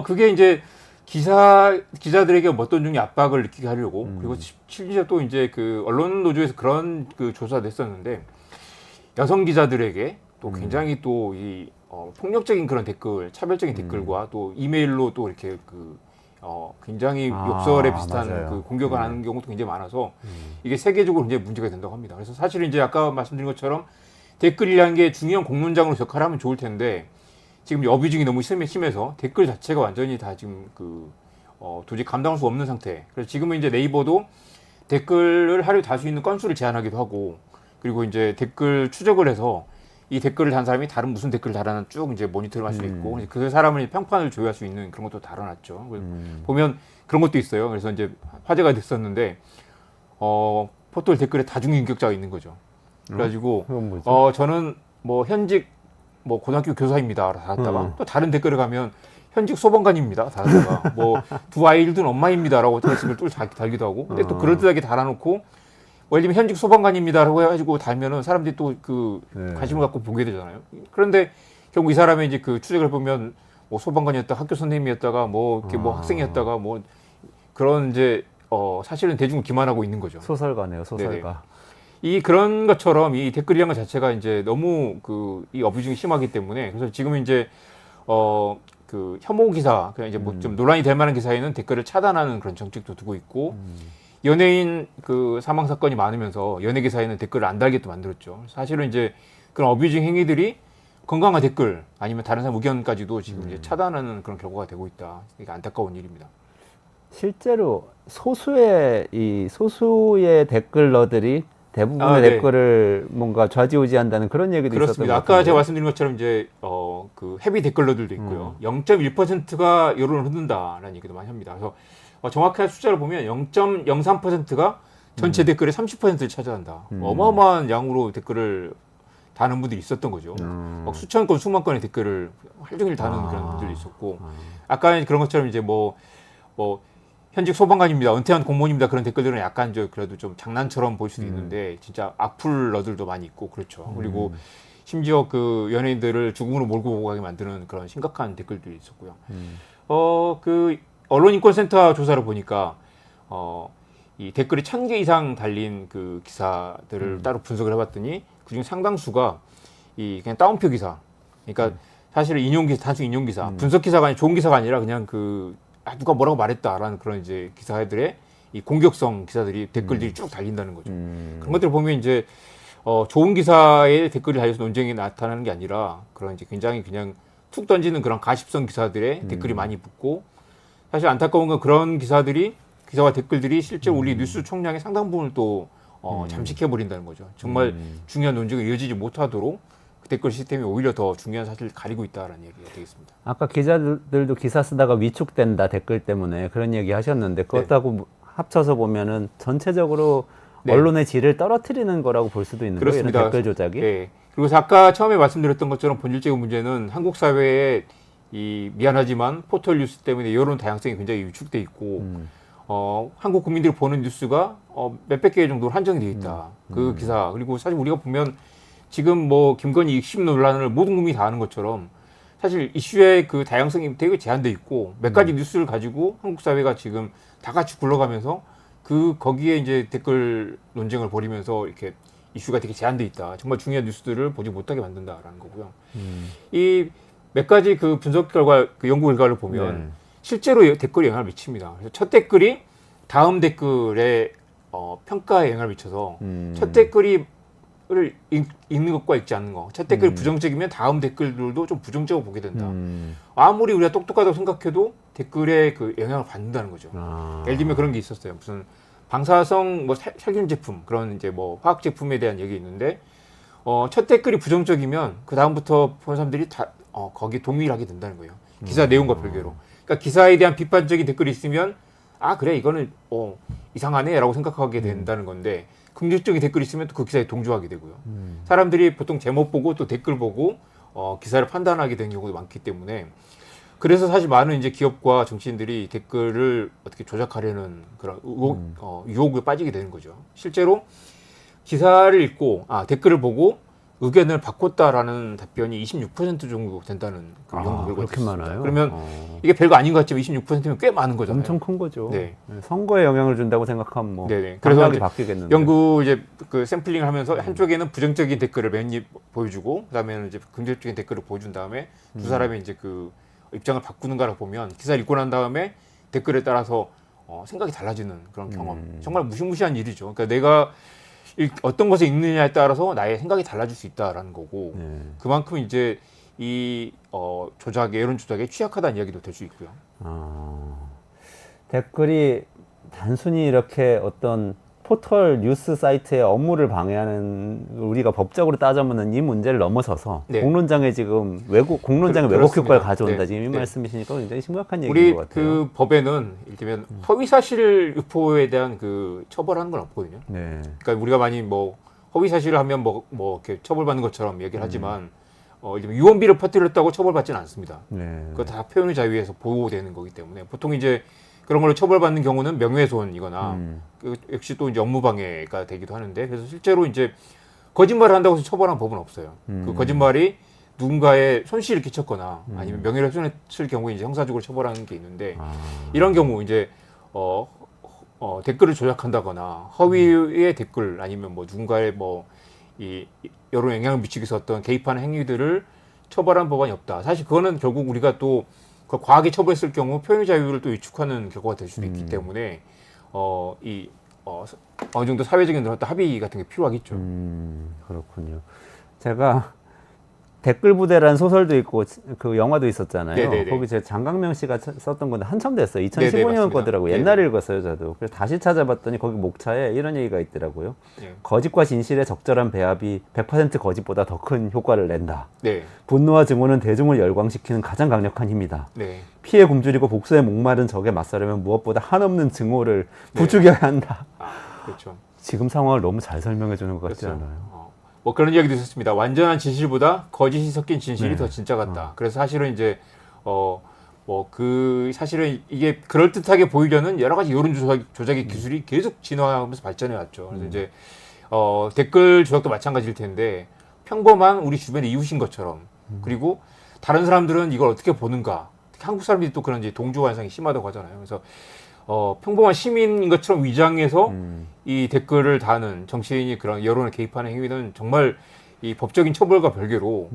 그게 이제 기자들에게 어떤 종류의 압박을 느끼게 하려고 그리고 심지어 또 이제 그 언론 노조에서 그런 그 조사도 했었는데 여성 기자들에게 또 굉장히 또 이 폭력적인 그런 댓글, 차별적인 댓글과 또 이메일로 또 이렇게 굉장히 욕설에 비슷한 맞아요. 그 공격을 하는 경우도 굉장히 많아서 이게 세계적으로 굉장히 문제가 된다고 합니다. 그래서 사실 이제 아까 말씀드린 것처럼 댓글이라는 게 중요한 공론장으로 역할을 하면 좋을 텐데 지금 어뷰징이 너무 심해서 댓글 자체가 완전히 다 지금 도저히 감당할 수 없는 상태. 그래서 지금은 이제 네이버도 댓글을 하루에 달 수 있는 건수를 제한하기도 하고 그리고 이제 댓글 추적을 해서 이 댓글을 단 사람이 다른 무슨 댓글을 달았나 쭉 이제 모니터를 할 수 있고 그 사람을 평판을 조회할 수 있는 그런 것도 달아놨죠. 보면 그런 것도 있어요. 그래서 이제 화제가 됐었는데 포털 댓글에 다중인격자가 있는 거죠. 그래가지고 그건 뭐죠? 저는 뭐 현직 뭐 고등학교 교사입니다. 달았다가 또 다른 댓글에 가면 현직 소방관입니다. 달았다가 뭐 두 아이를 둔 엄마입니다라고 댓글을 또 달기도 하고 근데 또 그럴듯하게 달아놓고 예를 들면 현직 소방관입니다라고 해가지고 달면은 사람들이 또 관심을 갖고 보게 되잖아요. 그런데 결국 이 사람의 이제 그 추적을 보면 뭐 소방관이었다, 학교 선생님이었다가 뭐 이렇게 뭐 학생이었다가 뭐 그런 이제 사실은 대중을 기만하고 있는 거죠. 소설가네요, 소설가. 네네. 이 그런 것처럼 이 댓글이란 것 자체가 이제 너무 이 어뷰징이 심하기 때문에 그래서 지금은 이제 그 혐오 기사, 그냥 이제 뭐 좀 논란이 될 만한 기사에는 댓글을 차단하는 그런 정책도 두고 있고. 연예인 그 사망 사건이 많으면서 연예 기사에는 댓글을 안 달게 또 만들었죠. 사실은 이제 그런 어뷰징 행위들이 건강한 댓글 아니면 다른 사람 의견까지도 지금 이제 차단하는 그런 결과가 되고 있다. 이게 안타까운 일입니다. 실제로 소수의 댓글러들이 대부분의 네. 댓글을 뭔가 좌지우지한다는 그런 얘기도 그렇습니다. 있었던 것 아까 같은데요. 제가 말씀드린 것처럼 이제 그 헤비 댓글러들도 있고요. 0.1%가 여론을 흔든다라는 얘기도 많이 합니다. 그래서 정확한 숫자를 보면 0.03%가 전체 댓글의 30%를 차지한다. 어마어마한 양으로 댓글을 다는 분들이 있었던 거죠. 막 수천 건, 수만 건의 댓글을 하루 종일 다는 그런 분들도 있었고, 아까 그런 것처럼 이제 뭐 현직 소방관입니다, 은퇴한 공무원입니다 그런 댓글들은 약간 그래도 좀 장난처럼 보일 수도 있는데 진짜 악플러들도 많이 있고 그렇죠. 그리고 심지어 그 연예인들을 죽음으로 몰고 가게 만드는 그런 심각한 댓글들이 있었고요. 그 언론인권센터 조사를 보니까 이 댓글이 1000개 이상 달린 그 기사들을 따로 분석을 해봤더니 그중 상당수가 이 그냥 따옴표 기사. 그러니까 사실은 단순 인용 기사, 분석 기사가 아니라 좋은 기사가 아니라 그냥 누가 뭐라고 말했다라는 그런 이제 기사들의 이 공격성 기사들이 댓글들이 쭉 달린다는 거죠. 그런 것들을 보면 이제 좋은 기사에 댓글이 달려서 논쟁이 나타나는 게 아니라 그런 이제 굉장히 그냥 툭 던지는 그런 가십성 기사들의 댓글이 많이 붙고 사실 안타까운 건 그런 기사와 댓글들이 실제 우리 뉴스 총량의 상당 부분을 또 잠식해버린다는 거죠. 정말 중요한 논쟁이 이어지지 못하도록 그 댓글 시스템이 오히려 더 중요한 사실을 가리고 있다라는 얘기가 되겠습니다. 아까 기자들도 기사 쓰다가 위축된다 댓글 때문에 그런 얘기 하셨는데 그것하고 합쳐서 보면은 전체적으로 언론의 질을 떨어뜨리는 거라고 볼 수도 있는 거예요. 이런 댓글 조작이. 네. 그리고 아까 처음에 말씀드렸던 것처럼 본질적인 문제는 한국 사회에 미안하지만 포털 뉴스 때문에 여론 다양성이 굉장히 위축돼 있고 한국 국민들이 보는 뉴스가 몇백 개 정도로 한정이 되어 있다. 그 기사. 그리고 사실 우리가 보면 지금 뭐 김건희 입심 논란을 모든 국민이 다 아는 것처럼 사실 이슈의 그 다양성이 되게 제한돼 있고 몇 가지 뉴스를 가지고 한국 사회가 지금 다 같이 굴러가면서 거기에 이제 댓글 논쟁을 벌이면서 이렇게 이슈가 되게 제한돼 있다. 정말 중요한 뉴스들을 보지 못하게 만든다라는 거고요. 이 몇 가지 그 분석 결과, 그 연구 결과를 보면 실제로 댓글이 영향을 미칩니다. 그래서 첫 댓글이 다음 댓글에 평가에 영향을 미쳐서 첫 댓글이 읽는 것과 읽지 않는 것. 첫 댓글이 부정적이면 다음 댓글들도 좀 부정적으로 보게 된다. 아무리 우리가 똑똑하다고 생각해도 댓글에 그 영향을 받는다는 거죠. 예를 들면 그런 게 있었어요. 무슨 방사성 뭐 살균 제품 그런 이제 뭐 화학 제품에 대한 얘기 있는데 첫 댓글이 부정적이면 그 다음부터 본 사람들이 다 거기 동의를 하게 된다는 거예요. 기사 내용과 별개로. 그러니까 기사에 대한 비판적인 댓글이 있으면 아 그래 이거는 이상하네라고 생각하게 된다는 건데 긍정적인 댓글이 있으면 또 그 기사에 동조하게 되고요. 사람들이 보통 제목 보고 또 댓글 보고 기사를 판단하게 되는 경우도 많기 때문에 그래서 사실 많은 이제 기업과 정치인들이 댓글을 어떻게 조작하려는 그런 유혹에 빠지게 되는 거죠. 실제로 기사를 읽고 댓글을 보고 의견을 바꿨다라는 답변이 26% 정도 된다는 그 연구 결과가 그렇게 있습니다. 많아요? 그러면 이게 별거 아닌 것 같지만 26%면 꽤 많은 거잖아요. 엄청 큰 거죠. 네. 선거에 영향을 준다고 생각하면 뭐 네네. 그래서 그래서 이제 바뀌겠는데. 연구 이제 그 샘플링을 하면서 한쪽에는 부정적인 댓글을 몇 입 보여주고 그다음에는 이제 긍정적인 댓글을 보여준 다음에 두 사람이 이제 그 입장을 바꾸는가를 보면 기사를 읽고 난 다음에 댓글에 따라서 생각이 달라지는 그런 경험. 정말 무시무시한 일이죠. 그러니까 내가 어떤 것을 읽느냐에 따라서 나의 생각이 달라질 수 있다라는 거고 그만큼 이제 이 조작에 여론 조작에 취약하다는 이야기도 될 수 있고요. 댓글이 단순히 이렇게 어떤 포털 뉴스 사이트의 업무를 방해하는 우리가 법적으로 따져보는 이 문제를 넘어서서 네. 공론장에 지금 공론장의 왜곡 그렇습니다. 효과를 가져온다 네. 지금 이 네. 말씀이시니까 굉장히 심각한 얘기인 우리 것 같아요. 그 법에는 이를테면 허위 사실 유포에 대한 그 처벌하는 건 없거든요. 네. 그러니까 우리가 많이 뭐 허위 사실을 하면 뭐 이렇게 처벌받는 것처럼 얘기를 하지만 이제 유언비를 퍼뜨렸다고 처벌받지는 않습니다. 네. 그거 다 표현의 자유에서 보호되는 거기 때문에 보통 이제 그런 걸로 처벌받는 경우는 명예훼손이거나 역시 또 이제 업무방해가 되기도 하는데 그래서 실제로 이제 거짓말을 한다고 해서 처벌한 법은 없어요. 그 거짓말이 누군가의 손실을 끼쳤거나 아니면 명예를 훼손했을 경우에 이제 형사적으로 처벌하는 게 있는데 이런 경우 이제 댓글을 조작한다거나 허위의 댓글 아니면 뭐 누군가의 뭐 이 여론 영향을 미치기 위해서 어떤 개입하는 행위들을 처벌한 법안이 없다. 사실 그거는 결국 우리가 또 과하게 처벌했을 경우 표현의 자유를 또 위축하는 결과가 될 수도 있기 때문에 어느 정도 사회적인 어떤 합의 같은 게 필요하겠죠. 그렇군요. 제가 댓글 부대라는 소설도 있고 그 영화도 있었잖아요. 네네네. 거기 제 장강명 씨가 썼던 건데 한참 됐어요. 네네, 2015년 맞습니다. 거더라고요. 네네. 옛날에 읽었어요, 저도. 그래서 다시 찾아봤더니 거기 목차에 이런 얘기가 있더라고요. 네. 거짓과 진실의 적절한 배합이 100% 거짓보다 더 큰 효과를 낸다. 네, 분노와 증오는 대중을 열광시키는 가장 강력한 힘이다. 네, 피해 굶주리고 복수에 목마른 적에 맞서려면 무엇보다 한없는 증오를 네. 부추겨야 한다. 그렇죠. 지금 상황을 너무 잘 설명해 주는 것 같지 그렇죠. 않아요? 뭐 그런 이야기도 있었습니다. 완전한 진실보다 거짓이 섞인 진실이 네. 더 진짜 같다. 그래서 사실은 이제 사실은 이게 그럴듯하게 보이려는 여러 가지 여론 조작의 기술이 계속 진화하면서 발전해 왔죠. 그래서 이제 댓글 조작도 마찬가지일 텐데 평범한 우리 주변의 이웃인 것처럼 그리고 다른 사람들은 이걸 어떻게 보는가. 특히 한국 사람들이 또 그런 이제 동조 관상이 심하다고 하잖아요. 그래서 평범한 시민인 것처럼 위장해서 이 댓글을 다는 정치인이 그런 여론에 개입하는 행위는 정말 이 법적인 처벌과 별개로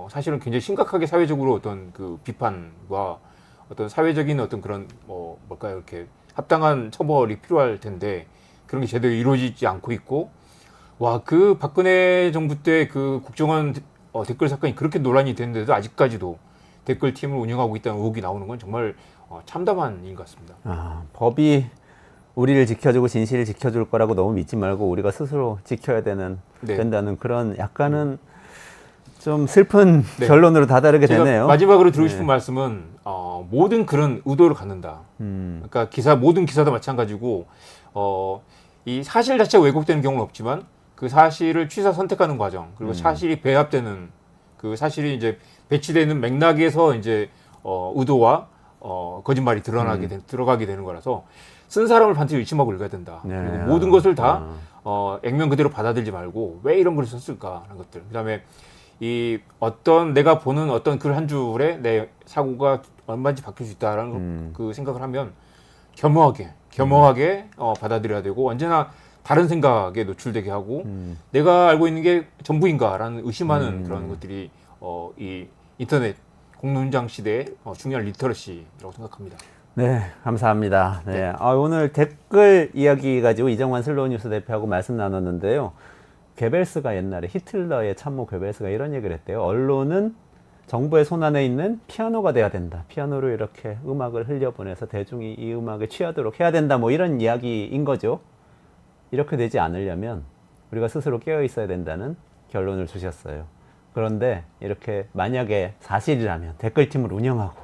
사실은 굉장히 심각하게 사회적으로 어떤 그 비판과 어떤 사회적인 어떤 그런 뭘까요 이렇게 합당한 처벌이 필요할 텐데 그런 게 제대로 이루어지지 않고 있고 그 박근혜 정부 때 그 국정원 댓글 사건이 그렇게 논란이 됐는데도 아직까지도 댓글 팀을 운영하고 있다는 의혹이 나오는 건 정말 참담한 일인 것 같습니다. 법이 우리를 지켜주고 진실을 지켜줄 거라고 너무 믿지 말고 우리가 스스로 지켜야 된다는 그런 약간은 좀 슬픈 네. 결론으로 다다르게 제가 되네요. 마지막으로 드리고 싶은 말씀은 모든 글은 의도를 갖는다. 그러니까 모든 기사도 마찬가지고 이 사실 자체가 왜곡되는 경우는 없지만 그 사실을 취사 선택하는 과정 그리고 사실이 배합되는 그 사실이 이제 배치되는 맥락에서 이제 의도와 거짓말이 들어가게 되는 거라서 쓴 사람을 반드시 의심하고 읽어야 된다. 네. 그리고 모든 것을 다 액면 그대로 받아들이지 말고 왜 이런 글을 썼을까라는 것들. 그다음에 이 내가 보는 어떤 글 한 줄에 내 사고가 얼마인지 바뀔 수 있다라는 그 생각을 하면 겸허하게 받아들여야 되고 언제나 다른 생각에 노출되게 하고 내가 알고 있는 게 전부인가라는 의심하는 그런 것들이 이 인터넷 공론장 시대의 중요한 리터러시라고 생각합니다. 네, 감사합니다. 네. 오늘 댓글 이야기 가지고 이정환 슬로우 뉴스 대표하고 말씀 나눴는데요. 괴벨스가 옛날에 히틀러의 참모 괴벨스가 이런 얘기를 했대요. 언론은 정부의 손안에 있는 피아노가 돼야 된다. 피아노로 이렇게 음악을 흘려보내서 대중이 이 음악에 취하도록 해야 된다. 뭐 이런 이야기인 거죠. 이렇게 되지 않으려면 우리가 스스로 깨어 있어야 된다는 결론을 주셨어요. 그런데 이렇게 만약에 사실이라면 댓글팀을 운영하고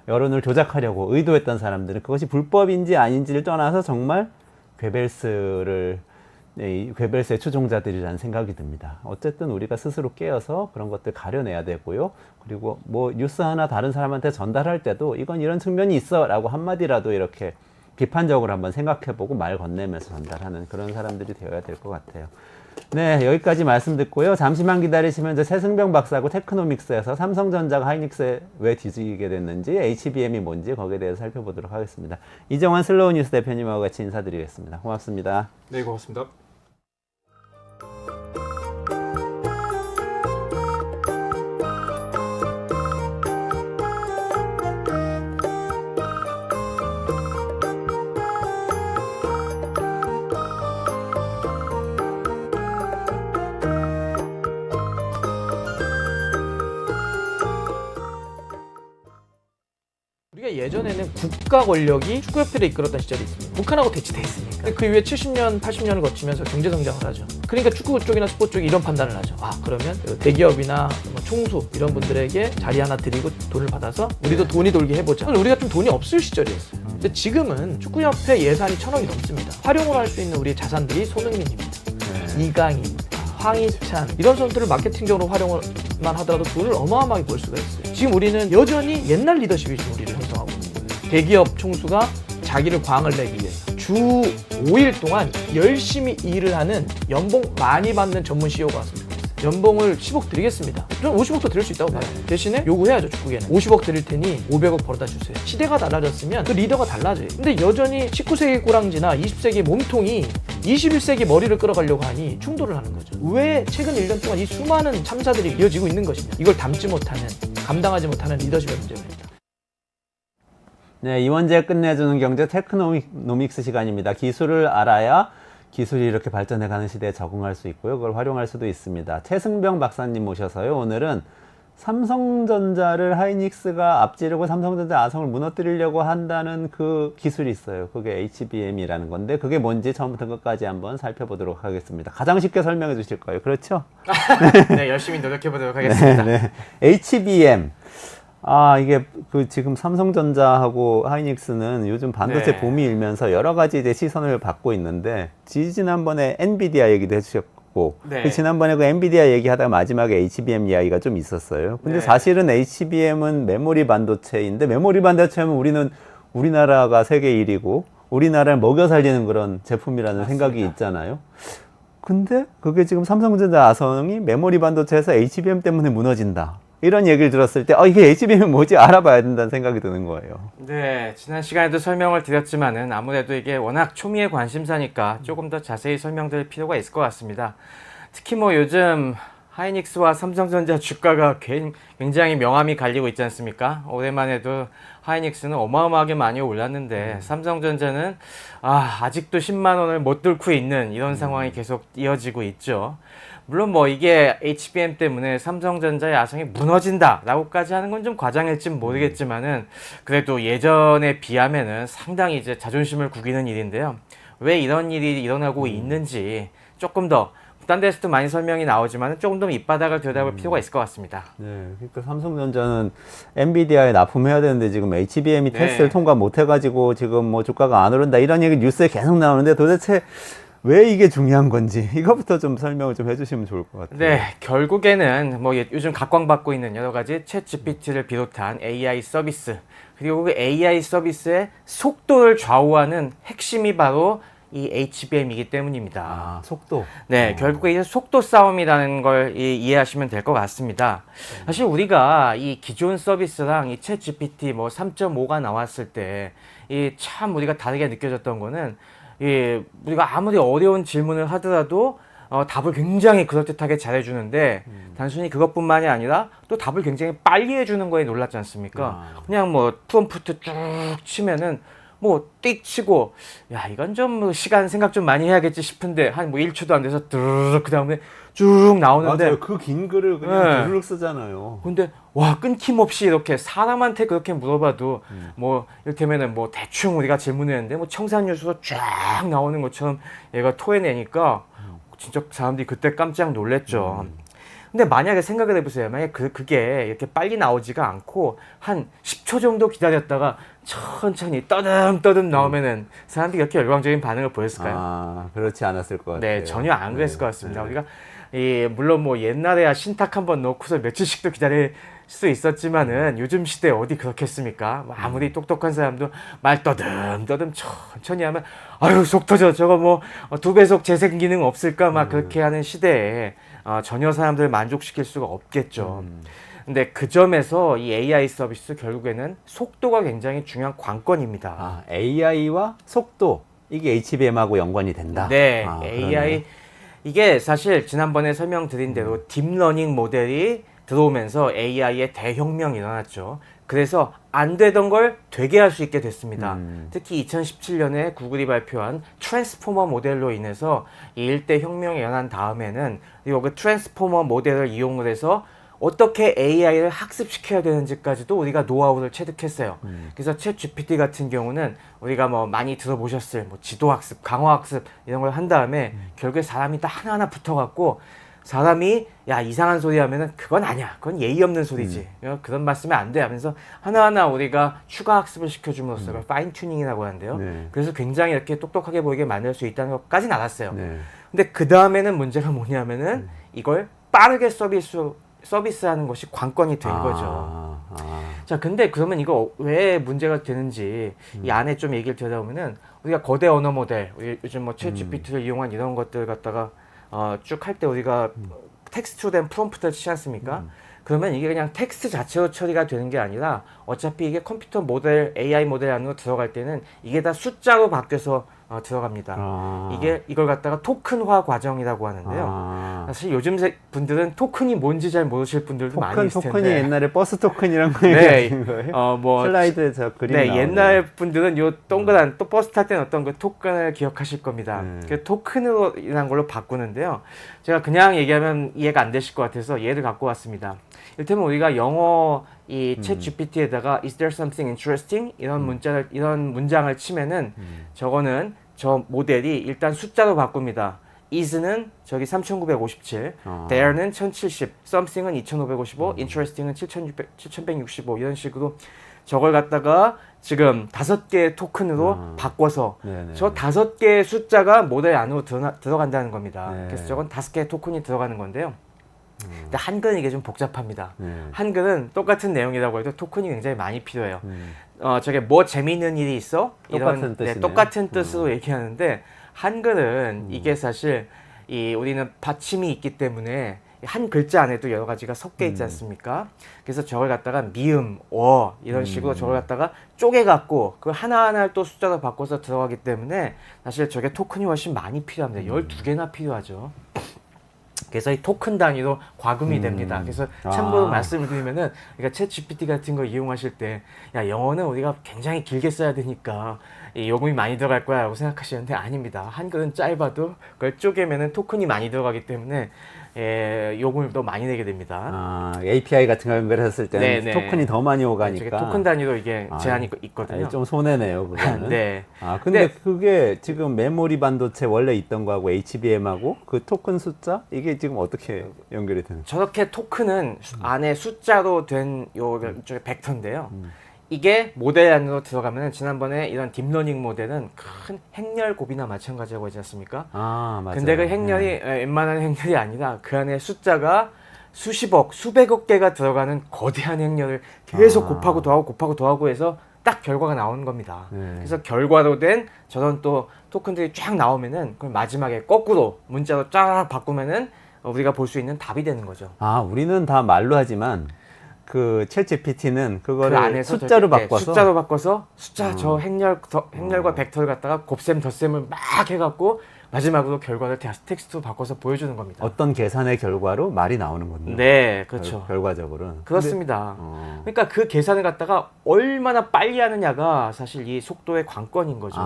여론을 조작하려고 의도했던 사람들은 그것이 불법인지 아닌지를 떠나서 정말 괴벨스의 추종자들이라는 생각이 듭니다. 어쨌든 우리가 스스로 깨어서 그런 것들 가려내야 되고요. 그리고 뭐 뉴스 하나 다른 사람한테 전달할 때도 이건 이런 측면이 있어 라고 한마디라도 이렇게 비판적으로 한번 생각해보고 말 건네면서 전달하는 그런 사람들이 되어야 될 것 같아요. 네, 여기까지 말씀 듣고요. 잠시만 기다리시면 이제 최승병 박사하고 테크노믹스에서 삼성전자가 하이닉스에 왜 뒤지게 됐는지, HBM이 뭔지 거기에 대해서 살펴보도록 하겠습니다. 이정환 슬로우 뉴스 대표님하고 같이 인사드리겠습니다. 고맙습니다. 네, 고맙습니다. 우리가 예전에는 국가 권력이 축구협회를 이끌었던 시절이 있습니다. 북한하고 대치돼 있으니까. 근데 그 이후에 70년, 80년을 거치면서 경제 성장을 하죠. 그러니까 축구 쪽이나 스포츠 쪽이 이런 판단을 하죠. 아, 그러면 대기업이나 뭐 총수 이런 분들에게 자리 하나 드리고 돈을 받아서 우리도 돈이 돌게 해보자. 우리가 좀 돈이 없을 시절이었어요. 근데 지금은 축구협회 예산이 1,000억이 넘습니다. 활용을 할 수 있는 우리의 자산들이 손흥민입니다. 이강인, 황희찬 이런 선수들을 마케팅적으로 활용만 하더라도 돈을 어마어마하게 벌 수가 있어요. 지금 우리는 여전히 옛날 리더십이 지금 우리를 형성하고 있는 거예요. 대기업 총수가 자기를 광을 내기 위해서 주 5일 동안 열심히 일을 하는 연봉 많이 받는 전문 CEO가 왔으면 좋겠어요. 연봉을 10억 드리겠습니다. 저는 50억도 드릴 수 있다고 봐요. 대신에 요구해야죠, 축구계는. 50억 드릴 테니 500억 벌어다 주세요. 시대가 달라졌으면 그 리더가 달라져요. 근데 여전히 19세기 꼬랑지나 20세기 몸통이 21세기 머리를 끌어가려고 하니 충돌을 하는 거죠. 왜 최근 1년 동안 이 수많은 참사들이 이어지고 있는 것이냐. 이걸 담지 못하는, 감당하지 못하는 리더십의 문제입니다. 네, 이원재 끝내주는 경제 테크노믹스 시간입니다. 기술을 알아야 기술이 이렇게 발전해가는 시대에 적응할 수 있고요. 그걸 활용할 수도 있습니다. 최승병 박사님 모셔서요. 오늘은 삼성전자를 하이닉스가 앞지르고 삼성전자 아성을 무너뜨리려고 한다는 그 기술이 있어요. 그게 HBM이라는 건데 그게 뭔지 처음부터 끝까지 한번 살펴보도록 하겠습니다. 가장 쉽게 설명해 주실 거예요. 그렇죠? 네, 열심히 노력해 보도록 하겠습니다. 네. HBM. 아, 이게 그 지금 삼성전자하고 하이닉스는 요즘 반도체 네. 붐이 일면서 여러 가지 이제 시선을 받고 있는데 지난번에 엔비디아 얘기도 해주셨고 네. 그 지난번에 그 엔비디아 얘기하다가 마지막에 HBM 이야기가 좀 있었어요. 근데 네. 사실은 HBM은 메모리 반도체인데 메모리 반도체면 우리나라가 세계 1위고 우리나라를 먹여 살리는 그런 제품이라는 맞습니다. 생각이 있잖아요. 근데 그게 지금 삼성전자 아성이 메모리 반도체에서 HBM 때문에 무너진다. 이런 얘기를 들었을 때 이게 HBM이 뭐지 알아봐야 된다는 생각이 드는 거예요. 네, 지난 시간에도 설명을 드렸지만은 아무래도 이게 워낙 초미의 관심사니까 조금 더 자세히 설명드릴 필요가 있을 것 같습니다. 특히 뭐 요즘 하이닉스와 삼성전자 주가가 굉장히 명암이 갈리고 있지 않습니까? 올해만 해도 하이닉스는 어마어마하게 많이 올랐는데 삼성전자는 아직도 10만 원을 못 뚫고 있는 이런 상황이 계속 이어지고 있죠. 물론 뭐 이게 HBM 때문에 삼성전자의 아성이 무너진다라고까지 하는 건 좀 과장일지 모르겠지만은 그래도 예전에 비하면은 상당히 이제 자존심을 구기는 일인데요. 왜 이런 일이 일어나고 있는지 조금 더 딴 데서도 많이 설명이 나오지만 조금 더 밑바닥을 들여다볼 필요가 있을 것 같습니다. 네, 그러니까 삼성전자는 엔비디아에 납품해야 되는데 지금 HBM이 네. 테스트를 통과 못 해가지고 지금 뭐 주가가 안 오른다 이런 얘기 뉴스에 계속 나오는데 도대체 왜 이게 중요한 건지 이것부터 좀 설명을 좀 해주시면 좋을 것 같아요. 네, 결국에는 뭐 요즘 각광받고 있는 여러 가지 챗 GPT를 비롯한 AI 서비스 그리고 그 AI 서비스의 속도를 좌우하는 핵심이 바로 이 HBM이기 때문입니다. 속도. 네, 결국에 이제 속도 싸움이라는 걸 이해하시면 될 것 같습니다. 사실 우리가 이 기존 서비스랑 이 챗 GPT 뭐 3.5가 나왔을 때 이 참 우리가 다르게 느껴졌던 거는 우리가 아무리 어려운 질문을 하더라도 답을 굉장히 그럴듯하게 잘해주는데 단순히 그것뿐만이 아니라 또 답을 굉장히 빨리 해주는 거에 놀랐지 않습니까? 그냥 뭐 프롬프트 쭉 치면은 뭐 띡 치고 야 이건 좀 시간 생각 좀 많이 해야겠지 싶은데 한 뭐 1초도 안 돼서 드르륵 그 다음에 쭉 나오는데 맞아요. 그 긴 글을 그냥 네. 주르륵 쓰잖아요. 근데 와 끊김없이 이렇게 사람한테 그렇게 물어봐도 뭐 이를테면은 뭐 대충 우리가 질문했는데 뭐 청산유수가 쫙 나오는 것처럼 얘가 토해내니까 진짜 사람들이 그때 깜짝 놀랬죠. 근데 만약에 생각을 해보세요. 만약에 그게 이렇게 빨리 나오지가 않고 한 10초 정도 기다렸다가 천천히 떠듬떠듬 나오면은 사람들이 이렇게 열광적인 반응을 보였을까요? 아, 그렇지 않았을 것 같아요. 네, 전혀 안 그랬을 네. 것 같습니다. 네. 우리가 물론 뭐 옛날에야 신탁 한번 넣고서 며칠씩도 기다릴 수 있었지만은 요즘 시대에 어디 그렇겠습니까? 뭐 아무리 똑똑한 사람도 말 떠듬떠듬 천천히 하면 아유 속 터져 저거 뭐 2배속 재생 기능 없을까 막 그렇게 하는 시대에 전혀 사람들을 만족시킬 수가 없겠죠. 근데 그 점에서 이 AI 서비스 결국에는 속도가 굉장히 중요한 관건입니다. 아, AI와 속도 이게 HBM하고 연관이 된다. 네, 아, AI 그러네. 이게 사실 지난번에 설명드린 대로 딥러닝 모델이 들어오면서 AI의 대혁명이 일어났죠. 그래서 안 되던 걸 되게 할 수 있게 됐습니다. 특히 2017년에 구글이 발표한 트랜스포머 모델로 인해서 이 일대 혁명이 일어난 다음에는 그리고 그 트랜스포머 모델을 이용을 해서 어떻게 AI를 학습시켜야 되는지까지도 우리가 노하우를 체득했어요. 그래서 챗 GPT 같은 경우는 우리가 뭐 많이 들어보셨을 뭐 지도학습, 강화학습 이런 걸 한 다음에 결국에 사람이 다 하나하나 붙어갖고 사람이 야 이상한 소리 하면은 그건 아니야, 그건 예의 없는 소리지, 그런 말씀이 안 돼 하면서 하나하나 우리가 추가 학습을 시켜줌으로써 그걸 파인 튜닝이라고 하는데요. 네. 그래서 굉장히 이렇게 똑똑하게 보이게 만들 수 있다는 것까지는 알았어요. 네. 근데 그 다음에는 문제가 뭐냐면은 이걸 빠르게 서비스하는 것이 관건이 된 거죠. 자, 근데 그러면 이거 왜 문제가 되는지 이 안에 좀 얘기를 들여다보면은 우리가 거대 언어 모델, 요즘 뭐 챗 GPT를 이용한 이런 것들 갖다가 쭉 할 때 우리가 텍스트로 된 프롬프트를 치지 않습니까? 그러면 이게 그냥 텍스트 자체로 처리가 되는 게 아니라 어차피 이게 컴퓨터 모델, AI 모델 안으로 들어갈 때는 이게 다 숫자로 바뀌어서 들어갑니다. 이걸 갖다가 토큰화 과정이라고 하는데요. 사실 요즘 분들은 토큰이 뭔지 잘 모르실 분들도 많이 있을 텐데. 토큰이 옛날에 버스 토큰이란 거 네, 얘기하는 거예요? 뭐 슬라이드에 저 그림 네, 나오네. 옛날 분들은 요 동그란 또 버스 탈 때는 어떤 그 토큰을 기억하실 겁니다. 그 토큰으로 인한 걸로 바꾸는데요. 제가 그냥 얘기하면 이해가 안 되실 것 같아서 예를 갖고 왔습니다. 이를테면 우리가 영어 이 챗 GPT에다가 is there something interesting 이런 문장을 치면은 저거는 저 모델이 일단 숫자로 바꿉니다. is는 저기 3957, there는 1070, something은 2555, interesting은 7165 이런 식으로 저걸 갖다가 지금 5개의 토큰으로 바꿔서 네네. 저 5개의 숫자가 모델 안으로 들어간다는 겁니다. 네. 그래서 저건 5개의 토큰이 들어가는 건데요. 근데 한글은 이게 좀 복잡합니다. 네. 한글은 똑같은 내용이라고 해도 토큰이 굉장히 많이 필요해요. 저게 뭐 재미있는 일이 있어? 똑같은 뜻이네요. 똑같은 뜻으로 얘기하는데 한글은 이게 사실 우리는 받침이 있기 때문에 한 글자 안에도 여러 가지가 섞여 있지 않습니까? 그래서 저걸 갖다가 미음, 이런 식으로 저걸 갖다가 쪼개갖고 그 하나하나를 또 숫자로 바꿔서 들어가기 때문에 사실 저게 토큰이 훨씬 많이 필요합니다. 12개나 필요하죠. 그래서 이 토큰 단위로 과금이 됩니다. 그래서 참고로 말씀을 드리면은, 그러니까 챗 GPT 같은 거 이용하실 때, 야, 영어는 우리가 굉장히 길게 써야 되니까 이 요금이 많이 들어갈 거야 라고 생각하시는데 아닙니다. 한글은 짧아도 그걸 쪼개면은 토큰이 많이 들어가기 때문에 요금을 더 많이 내게 됩니다. API 같은 거 연결했을 때는 네네. 토큰이 더 많이 저게 오가니까. 토큰 단위로 이게 제한이 있거든요. 좀 손해네요, 그거는. 네. 근데 그게 지금 메모리 반도체 원래 있던 거하고 HBM하고 그 토큰 숫자 이게 지금 어떻게 연결이 되는? 저렇게 토큰은 안에 숫자로 된 이쪽에 벡터인데요. 이게 모델 안으로 들어가면 지난번에 이런 딥러닝 모델은 큰 행렬 곱이나 마찬가지라고 하지 않습니까? 맞아요. 근데 그 행렬이 웬만한 행렬이 아니라 그 안에 숫자가 수십억, 수백억 개가 들어가는 거대한 행렬을 계속 곱하고 더하고 해서 딱 결과가 나오는 겁니다. 그래서 결과로 된 저런 또 토큰들이 쫙 나오면은 그걸 마지막에 거꾸로 문자로 쫙 바꾸면은 우리가 볼 수 있는 답이 되는 거죠. 우리는 다 말로 하지만 그 챗 GPT는 그거를 그 안에서 숫자로 저렇게, 바꿔서 숫자로 바꿔서 숫자 저 행렬과 벡터를 갖다가 곱셈 덧셈을 막 해갖고 마지막으로 결과를 텍스트로 바꿔서 보여주는 겁니다. 어떤 계산의 결과로 말이 나오는 건요. 네, 그렇죠. 결과적으로는. 그렇습니다. 근데, 그러니까 그 계산을 갖다가 얼마나 빨리 하느냐가 사실 이 속도의 관건인 거죠.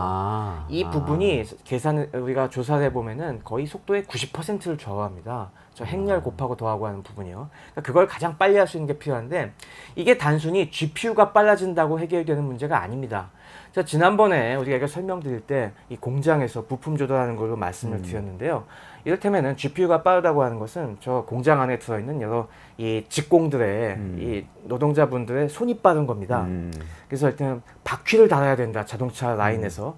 이 부분이 계산을 우리가 조사를 해보면은 거의 속도의 90%를 좌우합니다. 저 행렬 곱하고 더하고 하는 부분이요. 그러니까 그걸 가장 빨리 할 수 있는 게 필요한데 이게 단순히 GPU가 빨라진다고 해결되는 문제가 아닙니다. 자, 지난번에 우리가 이거 설명드릴 때 이 공장에서 부품 조달하는 걸로 말씀을 드렸는데요. 이를테면은 GPU가 빠르다고 하는 것은 저 공장 안에 들어있는 여러 이 직공들의 이 노동자분들의 손이 빠른 겁니다. 그래서 일단 바퀴를 달아야 된다. 자동차 라인에서.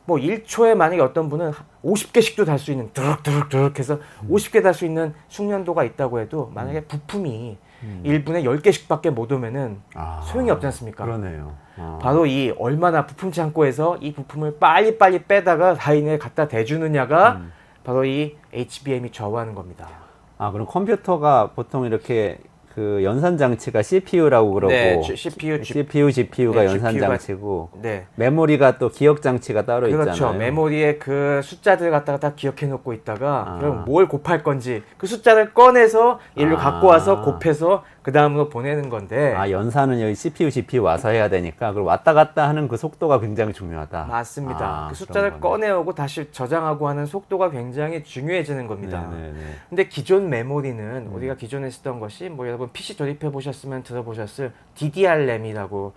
뭐 1초에 만약에 어떤 분은 50개씩도 달 수 있는 드륵드륵드륵 해서 50개 달 수 있는 숙련도가 있다고 해도 만약에 부품이 1분에 10개씩밖에 못 오면은 소용이 없지 않습니까? 그러네요. 바로 이 얼마나 부품 창고에서 이 부품을 빨리빨리 빼다가 라인에 갖다 대주느냐가 바로 이 HBM이 좌우하는 겁니다. 그럼 컴퓨터가 보통 이렇게 그 연산 장치가 CPU라고 그러고 네, CPU, GPU가 네, 연산 GPU가 장치고 네. 메모리가 또 기억 장치가 따로 그렇죠. 있잖아요. 메모리에 그 숫자들 갖다가 다 기억해 놓고 있다가 그럼 뭘 곱할 건지 그 숫자를 꺼내서 일로 갖고 와서 곱해서 그 다음으로 보내는 건데 연산은 여기 CPU, GPU 와서 해야 되니까 그걸 왔다 갔다 하는 그 속도가 굉장히 중요하다. 맞습니다. 그 숫자를 그런 거네. 꺼내오고 다시 저장하고 하는 속도가 굉장히 중요해지는 겁니다. 네네네. 근데 기존 메모리는 우리가 기존에 쓰던 것이 뭐 여러분 PC 조립해 보셨으면 들어보셨을 DDR-램이라고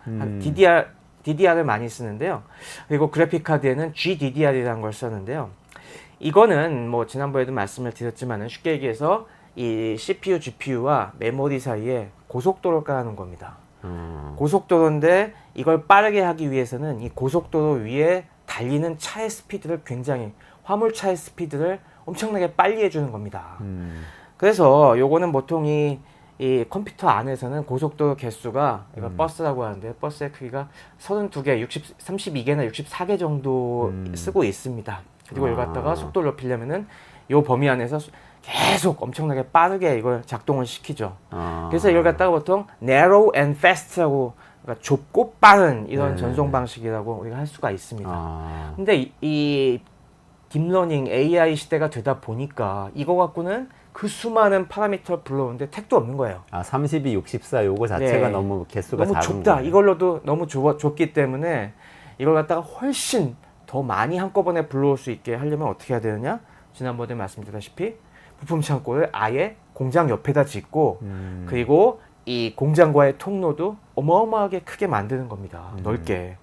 DDR을 많이 쓰는데요. 그리고 그래픽 카드에는 GDDR이라는 걸 썼는데요. 이거는 뭐 지난번에도 말씀을 드렸지만은 쉽게 얘기해서 이 CPU, GPU와 메모리 사이에 고속도로를 깔아놓은 겁니다. 고속도로인데 이걸 빠르게 하기 위해서는 이 고속도로 위에 달리는 차의 스피드를 굉장히 화물차의 스피드를 엄청나게 빨리 해주는 겁니다. 그래서 요거는 보통 이 컴퓨터 안에서는 고속도로 개수가 이거 버스라고 하는데 버스의 크기가 32개, 32개나 64개 정도 쓰고 있습니다. 그리고 이걸 갖다가 속도를 높이려면은 요 범위 안에서 계속 엄청나게 빠르게 이걸 작동을 시키죠. 그래서 이걸 갖다가 보통 narrow and fast라고 그러니까 좁고 빠른 이런 전송 방식이라고 우리가 할 수가 있습니다. 근데 이 딥러닝 AI 시대가 되다 보니까 이거 갖고는 그 수많은 파라미터를 불러오는데 택도 없는 거예요. 32, 64 요거 자체가 네. 너무 개수가 너무 작은 좁다. 거예요. 이걸로도 너무 좁기 때문에 이걸 갖다가 훨씬 더 많이 한꺼번에 불러올 수 있게 하려면 어떻게 해야 되느냐? 지난번에 말씀드렸다시피 부품 창고를 아예 공장 옆에다 짓고 그리고 이 공장과의 통로도 어마어마하게 크게 만드는 겁니다. 넓게.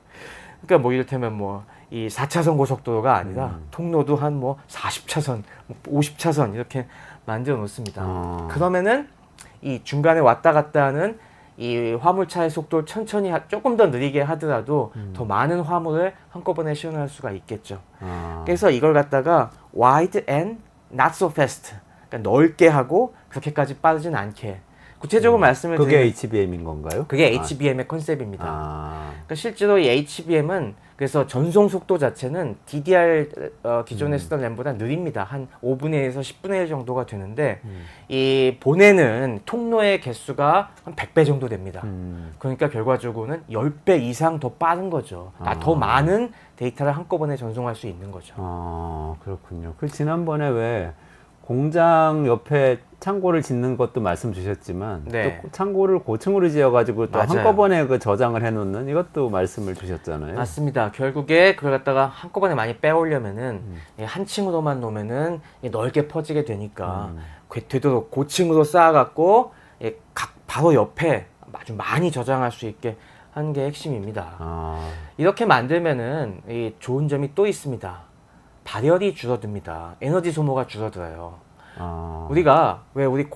그러니까 뭐 이를테면 뭐 이 4차선 고속도로가 아니라 통로도 한 뭐 40차선, 50차선 이렇게 만들어 놓습니다. 그러면은 이 중간에 왔다 갔다 하는 이 화물차의 속도를 천천히 조금 더 느리게 하더라도 더 많은 화물을 한꺼번에 실어날 수가 있겠죠. 그래서 이걸 갖다가 wide and not so fast, 그러니까 넓게 하고 그렇게까지 빠르진 않게. 구체적으로 말씀을 그게 드리면 HBM인 건가요? 그게 HBM의 컨셉입니다. 그러니까 실제로 이 HBM은 그래서 전송 속도 자체는 DDR 기존에 쓰던 램보다 느립니다. 한 5분의 1에서 10분의 1 정도가 되는데 이 보내는 통로의 개수가 한 100배 정도 됩니다. 그러니까 결과적으로는 10배 이상 더 빠른 거죠. 더 많은 데이터를 한꺼번에 전송할 수 있는 거죠. 그렇군요. 그 지난번에 왜 공장 옆에 창고를 짓는 것도 말씀 주셨지만 네. 또 창고를 고층으로 지어가지고 또 맞아요. 한꺼번에 그 저장을 해놓는 이것도 말씀을 주셨잖아요. 맞습니다. 결국에 그걸 갖다가 한꺼번에 많이 빼오려면은 한 층으로만 놓으면은 넓게 퍼지게 되니까 되도록 고층으로 쌓아갖고 바로 옆에 아주 많이 저장할 수 있게 하는 게 핵심입니다. 이렇게 만들면은 이 좋은 점이 또 있습니다. 발열이 줄어듭니다. 에너지 소모가 줄어들어요. 우리가 왜 우리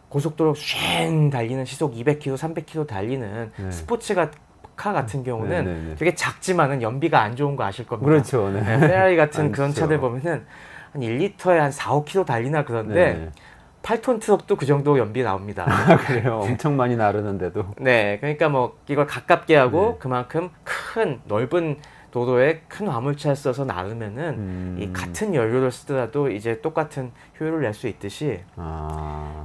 고속도로 쉥 달리는 시속 200km, 300km 달리는 스포츠카 같은 경우는 되게 작지만은 연비가 안 좋은 거 아실 겁니다. 그렇죠. 네. 페라리 같은 그런 많죠. 차들 보면은 한 1리터에 한 4, 5km 달리나 그런데 8톤 트럭도 그 정도 연비 나옵니다. 그래요. 엄청 많이 나르는데도. 네, 그러니까 뭐 이걸 가깝게 하고 그만큼 큰 넓은 도로에 큰 화물차를 써서 나르면은 이 같은 연료를 쓰더라도 이제 똑같은 효율을 낼 수 있듯이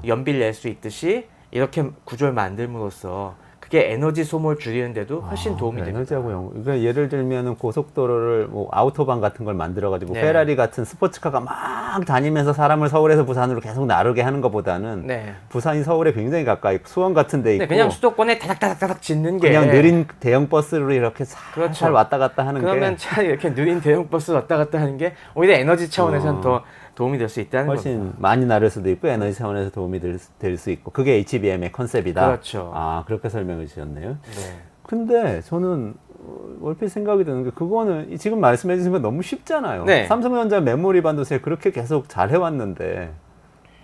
연비를 낼 수 있듯이 이렇게 구조를 만들므로써 그게 에너지 소모를 줄이는데도 훨씬 도움이 됩니다. 에너지하고 그러니까 예를 들면은 고속도로를 뭐 아우토반 같은 걸 만들어가지고 네. 페라리 같은 스포츠카가 막 다니면서 사람을 서울에서 부산으로 계속 나르게 하는 것보다는 네. 부산이 서울에 굉장히 가까이 수원 같은 데 있고 네, 그냥 수도권에 다닥다닥다닥 짓는 게 그냥 느린 대형 버스로 이렇게 살살 그렇죠. 왔다 갔다 하는 그러면 게 차라리 이렇게 느린 대형 버스 왔다 갔다 하는 게 오히려 에너지 차원에서는 더 도움이 될 수 있다는 훨씬 겁니다. 많이 나를 수도 있고 에너지 차원에서 도움이 될 수 있고 그게 HBM의 컨셉이다. 그렇죠. 아 그렇게 설명해 주셨네요. 네. 근데 저는 얼핏 생각이 드는 게 그거는 지금 말씀해 주신 건 너무 쉽잖아요. 네. 삼성전자 메모리 반도체 그렇게 계속 잘 해왔는데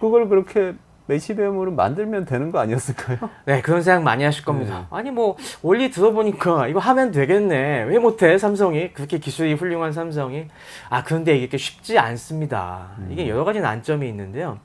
그걸 그렇게 HBM으로 만들면 되는 거 아니었을까요? 네, 그런 생각 많이 하실 겁니다. 아니 뭐 원리 들어보니까 이거 하면 되겠네. 왜 못해? 삼성이 그렇게 기술이 훌륭한 삼성이. 아 그런데 이게 쉽지 않습니다. 이게 여러 가지 난점이 있는데요.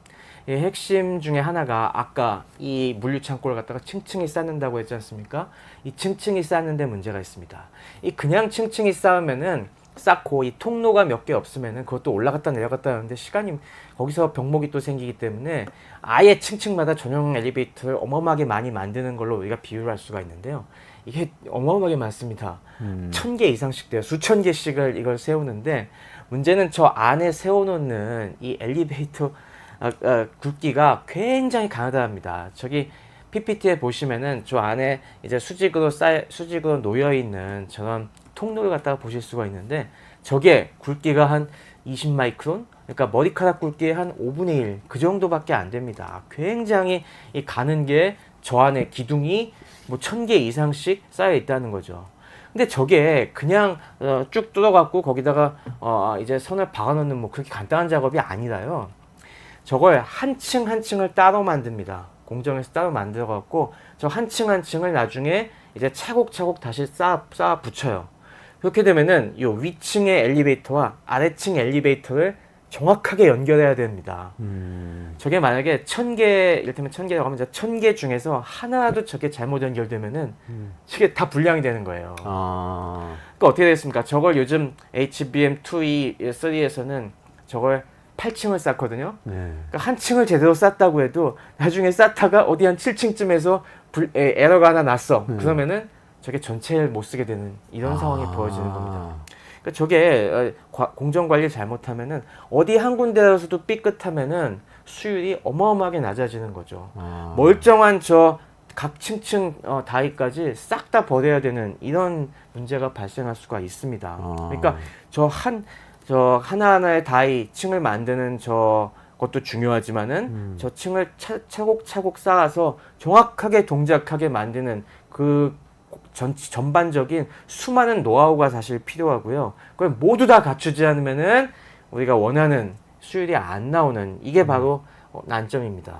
이 핵심 중에 하나가 아까 이 물류 창고를 갖다가 층층이 쌓는다고 했지 않습니까? 이 층층이 쌓는데 문제가 있습니다. 이 그냥 층층이 쌓으면은 쌓고 이 통로가 몇 개 없으면은 그것도 올라갔다 내려갔다 하는데 시간이 거기서 병목이 또 생기기 때문에 아예 층층마다 전용 엘리베이터를 어마어마하게 많이 만드는 걸로 우리가 비유를 할 수가 있는데요. 이게 어마어마하게 많습니다. 1000개 이상씩 돼요. 수천 개씩을 이걸 세우는데 문제는 저 안에 세워놓는 이 엘리베이터 굵기가 굉장히 가느다랍니다. 저기 PPT에 보시면은 저 안에 이제 수직으로 놓여 있는 저런 통로를 갖다가 보실 수가 있는데 저게 굵기가 한 20마이크론? 그러니까 머리카락 굵기의 한 5분의 1 그 정도밖에 안 됩니다. 굉장히 이 가는 게 저 안에 기둥이 뭐 1000개 이상씩 쌓여 있다는 거죠. 근데 저게 그냥 쭉 뚫어갖고 거기다가 이제 선을 박아놓는 뭐 그렇게 간단한 작업이 아니라요. 저걸 한 층 한 층을 따로 만듭니다. 공정에서 따로 만들어갖고 저 한 층 한 층을 나중에 이제 차곡차곡 다시 쌓아 붙여요. 그렇게 되면은 이 위층의 엘리베이터와 아래층 엘리베이터를 정확하게 연결해야 됩니다. 저게 만약에 1000개, 이를테면 1000개라고 하면 1000개 중에서 하나라도 저게 잘못 연결되면은 저게 다 불량이 되는 거예요. 아, 그러니까 어떻게 되겠습니까? 저걸 요즘 HBM2, 3에서는 저걸 8층을 쌓거든요. 네. 그러니까 한 층을 제대로 쌓다고 해도 나중에 쌓다가 어디 한 7층쯤에서 에러가 하나 났어. 그러면은 저게 전체를 못 쓰게 되는 이런 상황이 벌어지는 겁니다. 그러니까 저게 공정 관리 잘못하면은 어디 한 군데라서도 삐끗하면은 수율이 어마어마하게 낮아지는 거죠. 멀쩡한 저 각 층층 다이까지 싹 다 버려야 되는 이런 문제가 발생할 수가 있습니다. 그러니까 저 하나하나의 다이 층을 만드는 것도 중요하지만은 저 층을 차곡차곡 쌓아서 정확하게 동작하게 만드는 그 전반적인 수많은 노하우가 사실 필요하고요. 그걸 모두 다 갖추지 않으면은 우리가 원하는 수율이 안 나오는 이게 바로 난점입니다.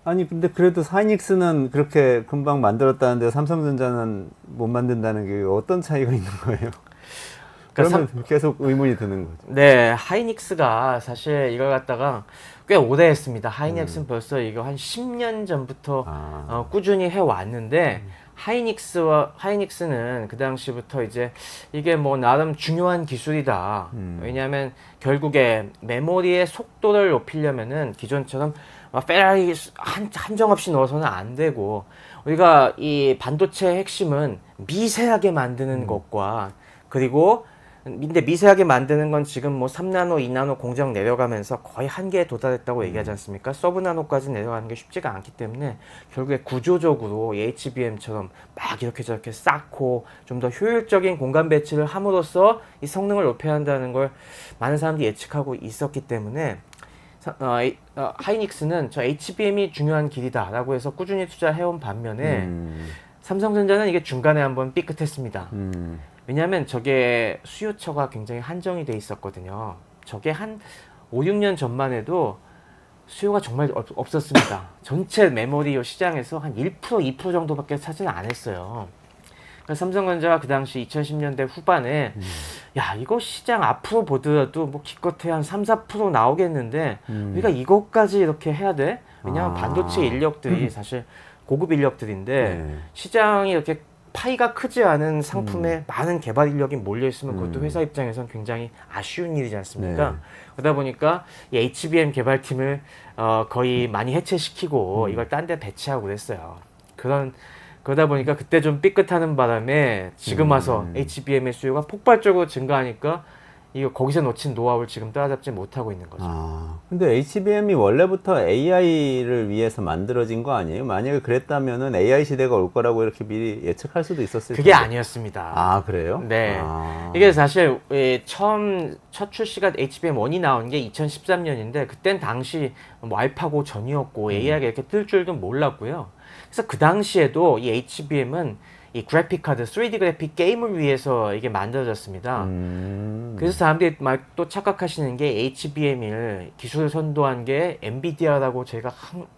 아니 근데 그래도 하이닉스는 그렇게 금방 만들었다는데 삼성전자는 못 만든다는 게 어떤 차이가 있는 거예요? 그러니까 그러면 계속 의문이 드는 거죠. 네, 하이닉스가 사실 이걸 갖다가 꽤 오래 했습니다. 하이닉스는 벌써 이거 한 10년 전부터 꾸준히 해왔는데 하이닉스는 그 당시부터 이제 이게 뭐 나름 중요한 기술이다. 왜냐하면 결국에 메모리의 속도를 높이려면은 기존처럼 페라리 한정없이 넣어서는 안 되고 우리가 이 반도체의 핵심은 미세하게 만드는 것과 그리고 근데 미세하게 만드는 건 지금 뭐 3나노, 2나노 공정 내려가면서 거의 한계에 도달했다고 얘기하지 않습니까? 서브나노까지 내려가는 게 쉽지가 않기 때문에 결국에 구조적으로 HBM처럼 막 이렇게 저렇게 쌓고 좀 더 효율적인 공간 배치를 함으로써 이 성능을 높여야 한다는 걸 많은 사람들이 예측하고 있었기 때문에 하이닉스는 저 HBM이 중요한 길이다라고 해서 꾸준히 투자해온 반면에 삼성전자는 이게 중간에 한번 삐끗했습니다. 왜냐하면 저게 수요처가 굉장히 한정이 돼 있었거든요. 저게 한 5, 6년 전만 해도 수요가 정말 없었습니다. 전체 메모리 시장에서 한 1%, 2% 정도밖에 차지는 안 했어요. 그러니까 삼성전자가 그 당시 2010년대 후반에 야 이거 시장 앞으로 보더라도 뭐 기껏해야 한 3, 4% 나오겠는데 우리가 이것까지 이렇게 해야 돼? 왜냐하면 반도체 인력들이 사실 고급 인력들인데 시장이 이렇게 파이가 크지 않은 상품에 많은 개발 인력이 몰려 있으면 그것도 회사 입장에선 굉장히 아쉬운 일이지 않습니까? 네. 그러다 보니까 이 HBM 개발팀을 거의 많이 해체시키고 이걸 딴 데 배치하고 그랬어요. 그러다 보니까 그때 좀 삐끗하는 바람에 지금 와서 HBM의 수요가 폭발적으로 증가하니까 이거 거기서 놓친 노하우를 지금 따라잡지 못하고 있는 거죠. 근데 HBM이 원래부터 AI를 위해서 만들어진 거 아니에요? 만약에 그랬다면은 AI 시대가 올 거라고 이렇게 미리 예측할 수도 있었을 그게 텐데. 아니었습니다. 그래요? 네. 이게 사실 첫 출시가 HBM1이 나온 게 2013년인데 그땐 당시 뭐 알파고 전이었고 AI가 이렇게 뜰 줄도 몰랐고요. 그래서 그 당시에도 이 HBM은 이 그래픽 카드, 3D 그래픽 게임을 위해서 이게 만들어졌습니다. 그래서 사람들이 막 또 착각하시는 게 HBM을 기술을 선도한 게 엔비디아라고 저희가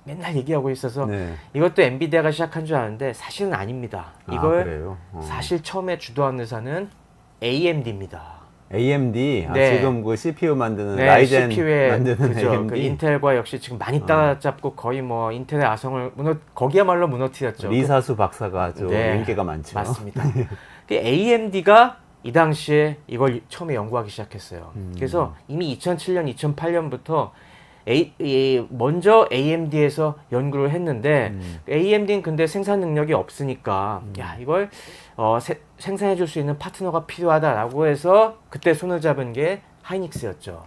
맨날 얘기하고 있어서 네. 이것도 엔비디아가 시작한 줄 아는데 사실은 아닙니다. 이걸 그래요? 사실 처음에 주도한 회사는 AMD입니다. AMD? 네. 지금 그 CPU 만드는 네, 라이젠 CPU에 만드는 그죠. AMD? 그 인텔과 역시 지금 많이 따라잡고 거의 뭐 인텔의 아성을 거기야말로 무너뜨렸죠. 리사수 박사가 아주 네, 인기가 많죠. 맞습니다. AMD가 이 당시에 이걸 처음에 연구하기 시작했어요. 그래서 이미 2007년, 2008년부터 먼저 AMD에서 연구를 했는데 AMD는 근데 생산 능력이 없으니까 야 이걸 생산해 줄 수 있는 파트너가 필요하다라고 해서 그때 손을 잡은 게 하이닉스였죠.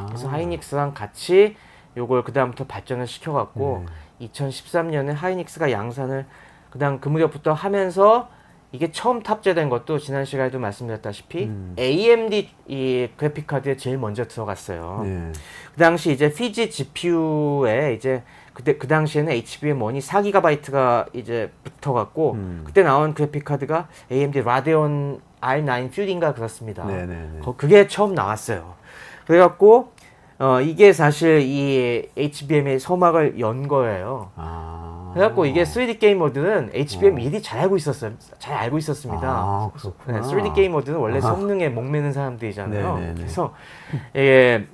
그래서 하이닉스랑 같이 요걸 그다음부터 발전을 시켜갖고 2013년에 하이닉스가 양산을 그다음 그 무렵부터 하면서 이게 처음 탑재된 것도 지난 시간에도 말씀드렸다시피 AMD 이 그래픽 카드에 제일 먼저 들어갔어요. 네. 그 당시 이제 피지 GPU에 이제 그 당시에는 HBM1이 4GB가 이제 붙어갖고 그때 나온 그래픽 카드가 AMD 라데온 R9 퓨리인가 그렇습니다. 네네네. 그게 처음 나왔어요. 그래갖고 이게 사실 이 HBM의 서막을 연 거예요. 그래갖고 이게 3D 게이머들은 HBM 미리 잘 알고 있었어요. 잘 알고 있었습니다. 그렇구나. 네, 3D 게이머들은 원래 성능에 목매는 사람들이잖아요. 네네네. 그래서 이게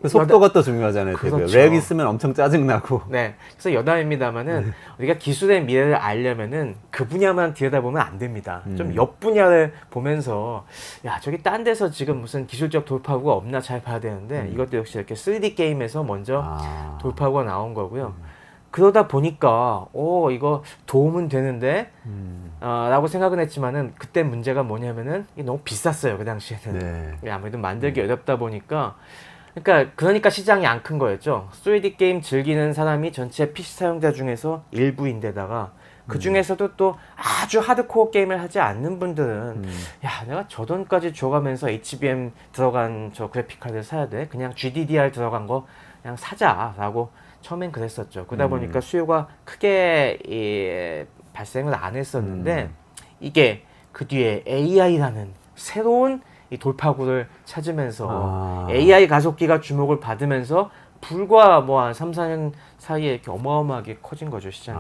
그 속도가 또 중요하잖아요. 되게. 그렇죠. 렉 있으면 엄청 짜증나고. 네, 그래서 여담입니다만은 우리가 기술의 미래를 알려면은 그 분야만 들여다보면 안 됩니다. 좀 옆 분야를 보면서 야 저기 딴 데서 지금 무슨 기술적 돌파구가 없나 잘 봐야 되는데 이것도 역시 이렇게 3D 게임에서 먼저 돌파구가 나온 거고요. 그러다 보니까 이거 도움은 되는데 라고 생각은 했지만은 그때 문제가 뭐냐면은 이게 너무 비쌌어요 그 당시에는. 네. 아무래도 만들기 어렵다 보니까 그러니까 시장이 안 큰 거였죠. 3D 게임 즐기는 사람이 전체 PC 사용자 중에서 일부인데다가 그 중에서도 또 아주 하드코어 게임을 하지 않는 분들은 야 내가 저 돈까지 줘가면서 HBM 들어간 저 그래픽 카드를 사야 돼? 그냥 GDDR 들어간 거 그냥 사자라고 처음엔 그랬었죠. 그러다 보니까 수요가 크게 발생을 안 했었는데 이게 그 뒤에 AI라는 새로운 이 돌파구를 찾으면서 AI 가속기가 주목을 받으면서 불과 뭐 한 3, 4년 사이에 이렇게 어마어마하게 커진 거죠, 시장이.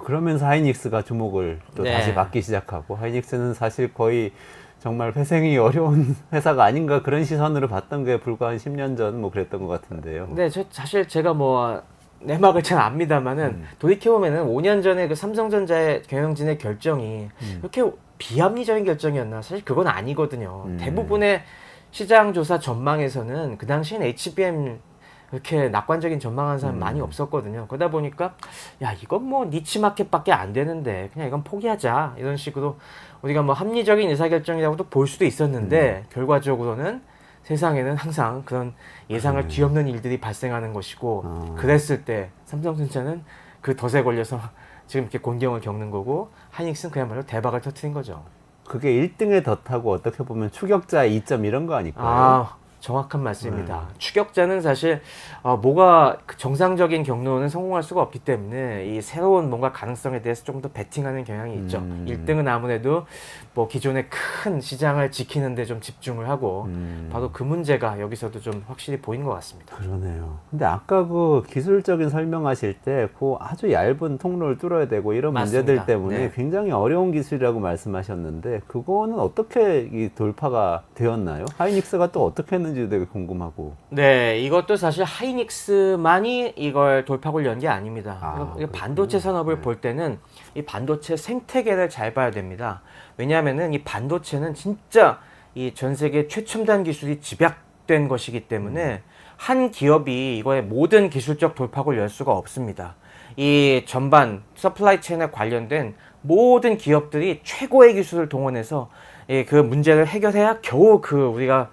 그러면서 하이닉스가 주목을 또 네. 다시 받기 시작하고, 하이닉스는 사실 거의 정말 회생이 어려운 회사가 아닌가 그런 시선으로 봤던 게 불과 한 10년 전 뭐 그랬던 것 같은데요. 네, 사실 제가 뭐 내막을 잘 압니다만은 돌이켜보면은 5년 전에 그 삼성전자의 경영진의 결정이 이렇게 비합리적인 결정이었나? 사실 그건 아니거든요. 대부분의 시장 조사 전망에서는 그 당시엔 HBM 그렇게 낙관적인 전망하는 사람 많이 없었거든요. 그러다 보니까 야 이건 뭐 니치 마켓밖에 안 되는데 그냥 이건 포기하자 이런 식으로 우리가 뭐 합리적인 의사결정이라고도 볼 수도 있었는데 결과적으로는 세상에는 항상 그런 예상을 뒤엎는 일들이 발생하는 것이고 그랬을 때 삼성전자는 그 덫에 걸려서 지금 이렇게 곤경을 겪는 거고 하이닉스는 그야말로 대박을 터뜨린 거죠. 그게 1등의 덫하고 어떻게 보면 추격자 2점 이런 거 아닐까요? 정확한 말씀입니다. 추격자는 사실 뭐가 정상적인 경로는 성공할 수가 없기 때문에 이 새로운 뭔가 가능성에 대해서 조금 더 베팅하는 경향이 있죠. 1등은 아무래도 뭐 기존의 큰 시장을 지키는 데 좀 집중을 하고 바로 그 문제가 여기서도 좀 확실히 보인 것 같습니다. 그러네요. 근데 아까 그 기술적인 설명하실 때 그 아주 얇은 통로를 뚫어야 되고 이런 맞습니다. 문제들 때문에 네. 굉장히 어려운 기술이라고 말씀하셨는데 그거는 어떻게 이 돌파가 되었나요? 하이닉스가 또 어떻게 했는지 되게 궁금하고. 네, 이것도 사실 하이닉스만이 이걸 돌파구를 연 게 아닙니다. 이거 반도체 산업을 볼 때는 이 반도체 생태계를 잘 봐야 됩니다. 왜냐하면은 이 반도체는 진짜 이 전 세계 최첨단 기술이 집약된 것이기 때문에 한 기업이 이거의 모든 기술적 돌파구를 열 수가 없습니다. 이 전반 서플라이 체인에 관련된 모든 기업들이 최고의 기술을 동원해서 그 문제를 해결해야 겨우 우리가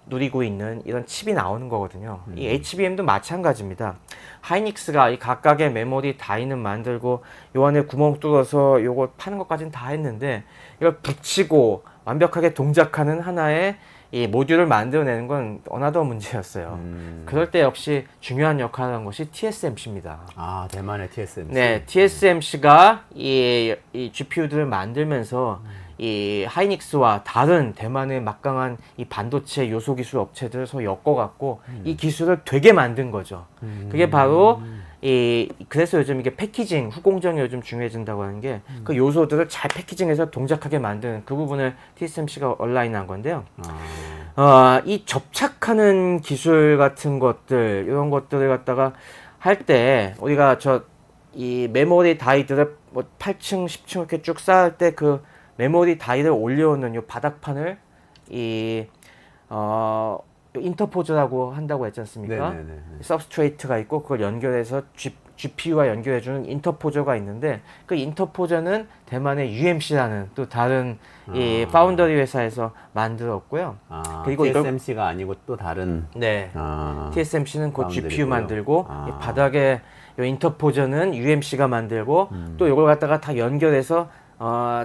누리고 있는 이런 칩이 나오는 거거든요. 이 HBM도 마찬가지입니다. 하이닉스가 이 각각의 메모리 다이는 만들고 요 안에 구멍 뚫어서 요거 파는 것까지는 다 했는데 이걸 붙이고 완벽하게 동작하는 하나의 이 모듈을 만들어내는 건 어나더 문제였어요. 그럴 때 역시 중요한 역할을 한 것이 TSMC입니다. 아, 대만의 TSMC. 네, TSMC가 이 GPU들을 만들면서 이 하이닉스와 다른 대만의 막강한 이 반도체 요소 기술 업체들을 서로 엮어갖고 이 기술을 되게 만든 거죠. 그게 바로 그래서 요즘 이게 패키징, 후공정이 요즘 중요해진다고 하는 게 그 요소들을 잘 패키징해서 동작하게 만드는 그 부분을 TSMC가 얼라인한 건데요. 이 접착하는 기술 같은 것들, 이런 것들을 갖다가 할 때 우리가 이 메모리 다이들을 뭐 8층, 10층 이렇게 쭉 쌓을 때 그 메모리 다이를 올려오는 요 바닥판을 인터포즈라고 한다고 했지 않습니까? 네네네. 서브스트레이트가 있고 그걸 연결해서 GPU와 연결해주는 인터포저가 있는데 그 인터포저는 대만의 UMC라는 또 다른 이 파운더리 회사에서 만들었고요. 그리고 TSMC가 아니고 또 다른. 네. TSMC는 그 GPU 파운드리고요. 만들고 이 바닥에 요 인터포저는 UMC가 만들고 또 이걸 갖다가 다 연결해서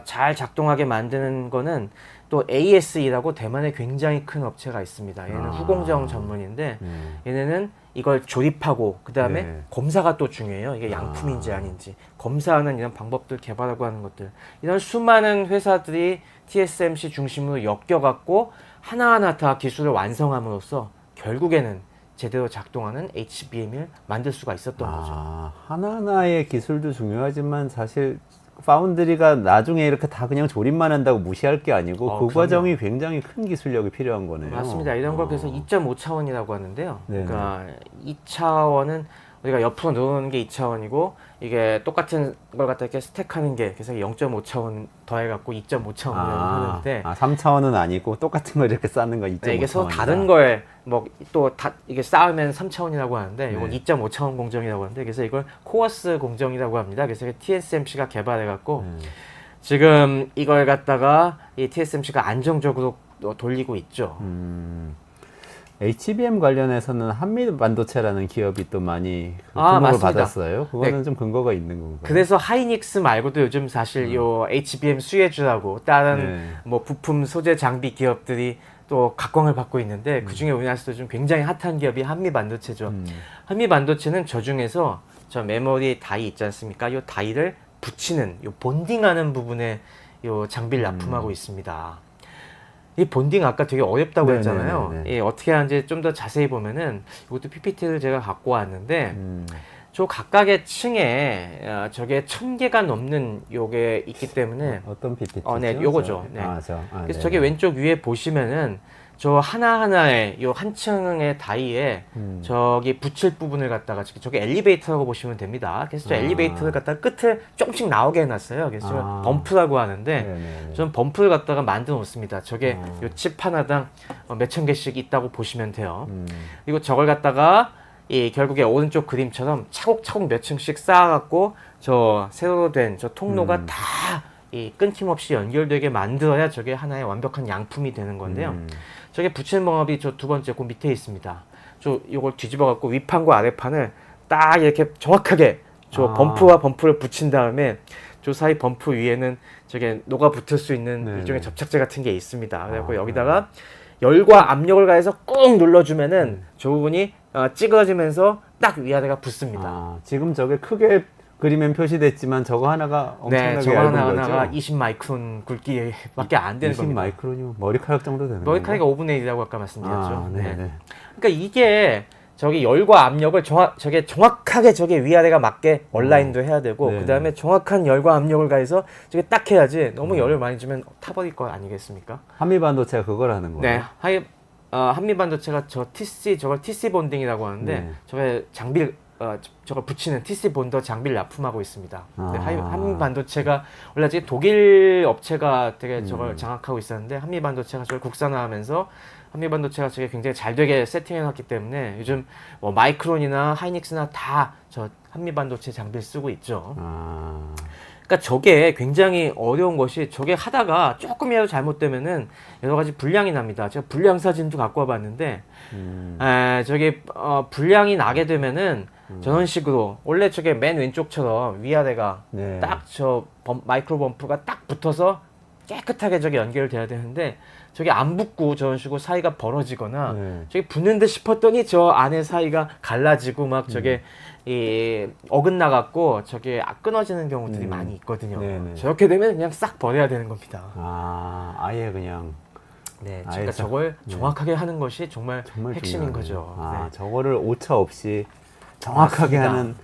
잘 작동하게 만드는 거는 또 ASE라고 대만에 굉장히 큰 업체가 있습니다. 얘는 후공정 전문인데 얘네는 이걸 조립하고 그 다음에 네. 검사가 또 중요해요. 이게 양품인지 아닌지 검사하는 이런 방법들 개발하고 하는 것들 이런 수많은 회사들이 TSMC 중심으로 엮여갖고 하나하나 다 기술을 완성함으로써 결국에는 제대로 작동하는 HBM을 만들 수가 있었던 거죠. 하나하나의 기술도 중요하지만 사실 파운드리가 나중에 이렇게 다 그냥 조립만 한다고 무시할 게 아니고 그 그럼요. 과정이 굉장히 큰 기술력이 필요한 거네요. 맞습니다. 이런 걸 그래서 2.5차원이라고 하는데요. 네네. 그러니까 2차원은 우리가 옆으로 누르는 게 2차원이고 이게 똑같은 걸 갖다 이렇게 스택하는 게 그래서 0.5차원 더해갖고 2.5차원이라고 하는데 3차원은 아니고 똑같은 걸 이렇게 쌓는 거 2.5차원. 네, 이게 서로 다른 걸 뭐 또 이게 쌓으면 3차원이라고 하는데 이건 네. 2.5차원 공정이라고 하는데 그래서 이걸 코어스 공정이라고 합니다. 그래서 TSMC가 개발해갖고 지금 이걸 갖다가 이 TSMC가 안정적으로 돌리고 있죠. HBM 관련해서는 한미반도체라는 기업이 또 많이 주목을 맞습니다. 받았어요. 그거는 네. 좀 근거가 있는 건가요? 그래서 하이닉스 말고도 요즘 사실 요 HBM 수혜주라고 다른 뭐 부품 소재 장비 기업들이 또 각광을 받고 있는데 그 중에 우리나라에서도 좀 굉장히 핫한 기업이 한미반도체죠. 한미반도체는 저 중에서 저 메모리 다이 있지 않습니까? 요 다이를 붙이는 요 본딩하는 부분에 요 장비를 납품하고 있습니다. 이 본딩 아까 되게 어렵다고 네네네네. 했잖아요. 예, 어떻게 하는지 좀 더 자세히 보면은 이것도 PPT를 제가 갖고 왔는데 저 각각의 층에 저게 1000개가 넘는 요게 있기 때문에 어떤 PPT죠? 네, 요거죠. 네. 그래서 네. 저게 왼쪽 위에 보시면은 저 하나하나의 요 한 층의 다이에 저기 붙일 부분을 갖다가 저게 엘리베이터라고 보시면 됩니다. 그래서 저 엘리베이터를 갖다가 끝을 조금씩 나오게 해놨어요. 그래서 저걸 범프라고 하는데 네네네. 저는 범프를 갖다가 만들어 놓습니다. 저게 요 칩 하나당 몇천 개씩 있다고 보시면 돼요. 그리고 저걸 갖다가 결국에 오른쪽 그림처럼 차곡차곡 몇 층씩 쌓아갖고 저 새로 된 저 통로가 다 끊김없이 연결되게 만들어야 저게 하나의 완벽한 양품이 되는 건데요. 저게 붙이는 방법이 저 두 번째 그 밑에 있습니다. 저 요걸 뒤집어 갖고 위판과 아래판을 딱 이렇게 정확하게 저 범프와 범프를 붙인 다음에 저 사이 범프 위에는 저게 녹아 붙을 수 있는 네네. 일종의 접착제 같은 게 있습니다. 그래갖고 여기다가 열과 압력을 가해서 꾹 눌러주면은 저 부분이 찌그러지면서 딱 위아래가 붙습니다. 지금 저게 크게 그림엔 표시됐지만 저거 하나가 엄청나게 네, 저거 얇은 하나가 거죠? 20마이크론 굵기밖에 안 되는 20 겁니다. 마이크론이면 머리카락 정도 되는 머리카락이 건가요? 5분의 1이라고 아까 말씀드렸죠. 네. 네. 그러니까 이게 저기 열과 압력을 저게 정확하게 저게 위아래가 맞게 얼라인도 해야 되고 네. 그다음에 정확한 열과 압력을 가해서 저게 딱 해야지 너무 열을 많이 주면 타버릴 거 아니겠습니까? 한미반도체가 그걸 하는 거예요? 네. 한미반도체가 저걸 TC 본딩이라고 하는데 네. 저게 장비를 저걸 붙이는 TC 본더 장비를 납품하고 있습니다. 근데 아. 한미반도체가 원래 지금 독일 업체가 되게 저걸 장악하고 있었는데 한미반도체가 저걸 국산화하면서 한미반도체가 저게 굉장히 잘 되게 세팅해놨기 때문에 요즘 뭐 마이크론이나 하이닉스나 다 저 한미반도체 장비를 쓰고 있죠. 아, 그러니까 저게 굉장히 어려운 것이 저게 하다가 조금이라도 잘못되면은 여러 가지 불량이 납니다. 제가 불량 사진도 갖고 와봤는데 저게 불량이 나게 되면은 저런 식으로 원래 저게 맨 왼쪽처럼 위아래가 네. 딱 저 마이크로 범프가 딱 붙어서 깨끗하게 저게 연결돼야 되는데 저게 안 붙고 저런 식으로 사이가 벌어지거나 네. 저게 붙는 듯 싶었더니 저 안에 사이가 갈라지고 막 저게 이 어긋나 갖고 저게 끊어지는 경우들이 많이 있거든요. 네네. 저렇게 되면 그냥 싹 버려야 되는 겁니다. 아, 아예 그냥 네, 아예 그러니까 저걸 정확하게 하는 것이 정말, 정말 핵심인 중요하네요. 거죠. 아, 네. 저거를 오차 없이 정확하게 맞습니다. 하는.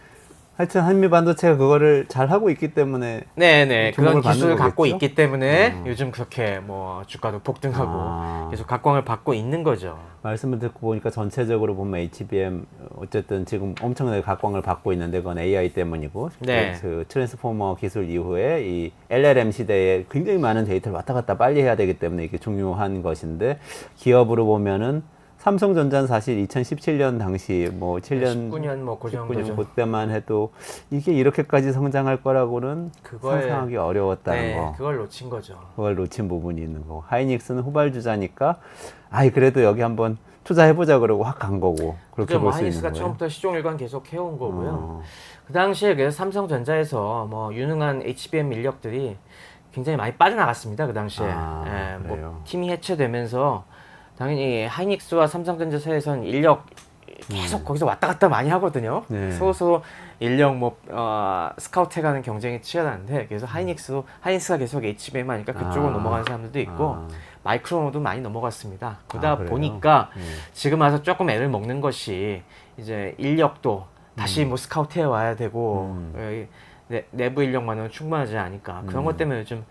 하여튼 한미 반도체가 그거를 잘 하고 있기 때문에 네네 그런 주목을 받는 기술을 갖고 거겠죠? 있기 때문에 요즘 그렇게 뭐 주가도 폭등하고 아. 계속 각광을 받고 있는 거죠. 말씀을 듣고 보니까 전체적으로 보면 HBM 어쨌든 지금 엄청나게 각광을 받고 있는데 그건 AI 때문이고 네. 그 트랜스포머 기술 이후에 이 LLM 시대에 굉장히 많은 데이터를 왔다 갔다 빨리 해야 되기 때문에 이게 중요한 것인데 기업으로 보면은 삼성전자는 사실 2017년 당시 뭐 7년 19년 뭐 그 19년 정도죠. 그때만 해도 이게 이렇게까지 성장할 거라고는 그걸- 상상하기 어려웠다는 네, 거. 그걸 놓친 거죠. 그걸 놓친 부분이 있는 거고 하이닉스는 후발주자니까 아이 그래도 여기 한번 투자해보자 그러고 확 간 거고 그렇게 그게 뭐 볼 수 있는 하이닉스가 거예요. 처음부터 시종일관 계속 해온 거고요. 어. 그 당시에 그래서 삼성전자에서 뭐 유능한 HBM 인력들이 굉장히 많이 빠져나갔습니다. 그 당시에 아, 뭐 그래요? 팀이 해체되면서 당연히 하이닉스와 삼성전자 사이에서는 인력 계속 거기서 왔다 갔다 많이 하거든요. 네. 서로 인력 뭐 스카우트해가는 경쟁이 치열한데 그래서 하이닉스가 계속 HBM 하니까 그쪽으로 아. 넘어가는 사람들도 있고 아. 마이크론으로도 많이 넘어갔습니다. 그러다 그래요? 보니까 음. 지금 와서 조금 애를 먹는 것이 이제 인력도 다시 뭐 스카우트해 와야 되고 내부 인력만으로는 충분하지 않으니까 그런 것 때문에 요즘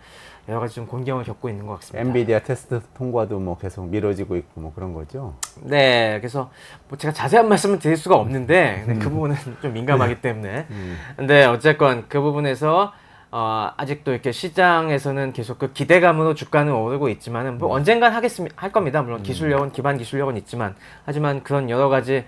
여러 가지 좀 곤경을 겪고 있는 것 같습니다. 엔비디아 테스트 통과도 뭐 계속 미뤄지고 있고 뭐 그런 거죠. 네, 그래서 뭐 제가 자세한 말씀을 드릴 수가 없는데 근데 그 부분은 좀 민감하기 때문에 근데 어쨌건 그 부분에서 아직도 이렇게 시장에서는 계속 그 기대감으로 주가는 오르고 있지만은 뭐 언젠간 할 겁니다. 물론 기반 기술력은 있지만 하지만 그런 여러 가지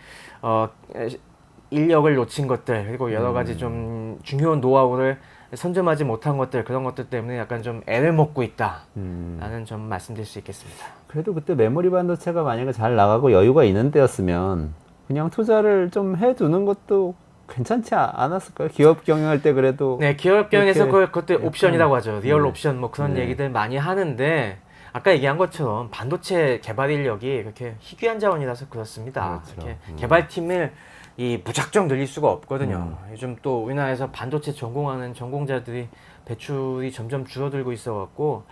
인력을 놓친 것들 그리고 여러 가지 좀 중요한 노하우를 선점하지 못한 것들 그런 것들 때문에 약간 좀 애를 먹고 있다라는 점 말씀드릴 수 있겠습니다. 그래도 그때 메모리 반도체가 만약에 잘 나가고 여유가 있는 때였으면 그냥 투자를 좀 해두는 것도 괜찮지 않았을까요? 기업 경영할 때 그래도 네, 기업 경영에서 그렇게 그것도 옵션이라고 하죠. 리얼 네. 옵션 뭐 그런 네. 얘기들 많이 하는데 아까 얘기한 것처럼 반도체 개발 인력이 그렇게 희귀한 자원이라서 그렇습니다. 그렇죠. 이렇게 개발팀을 이 무작정 늘릴 수가 없거든요. 요즘 또 우리나라에서 반도체 전공하는 전공자들이 배출이 점점 줄어들고 있어갖고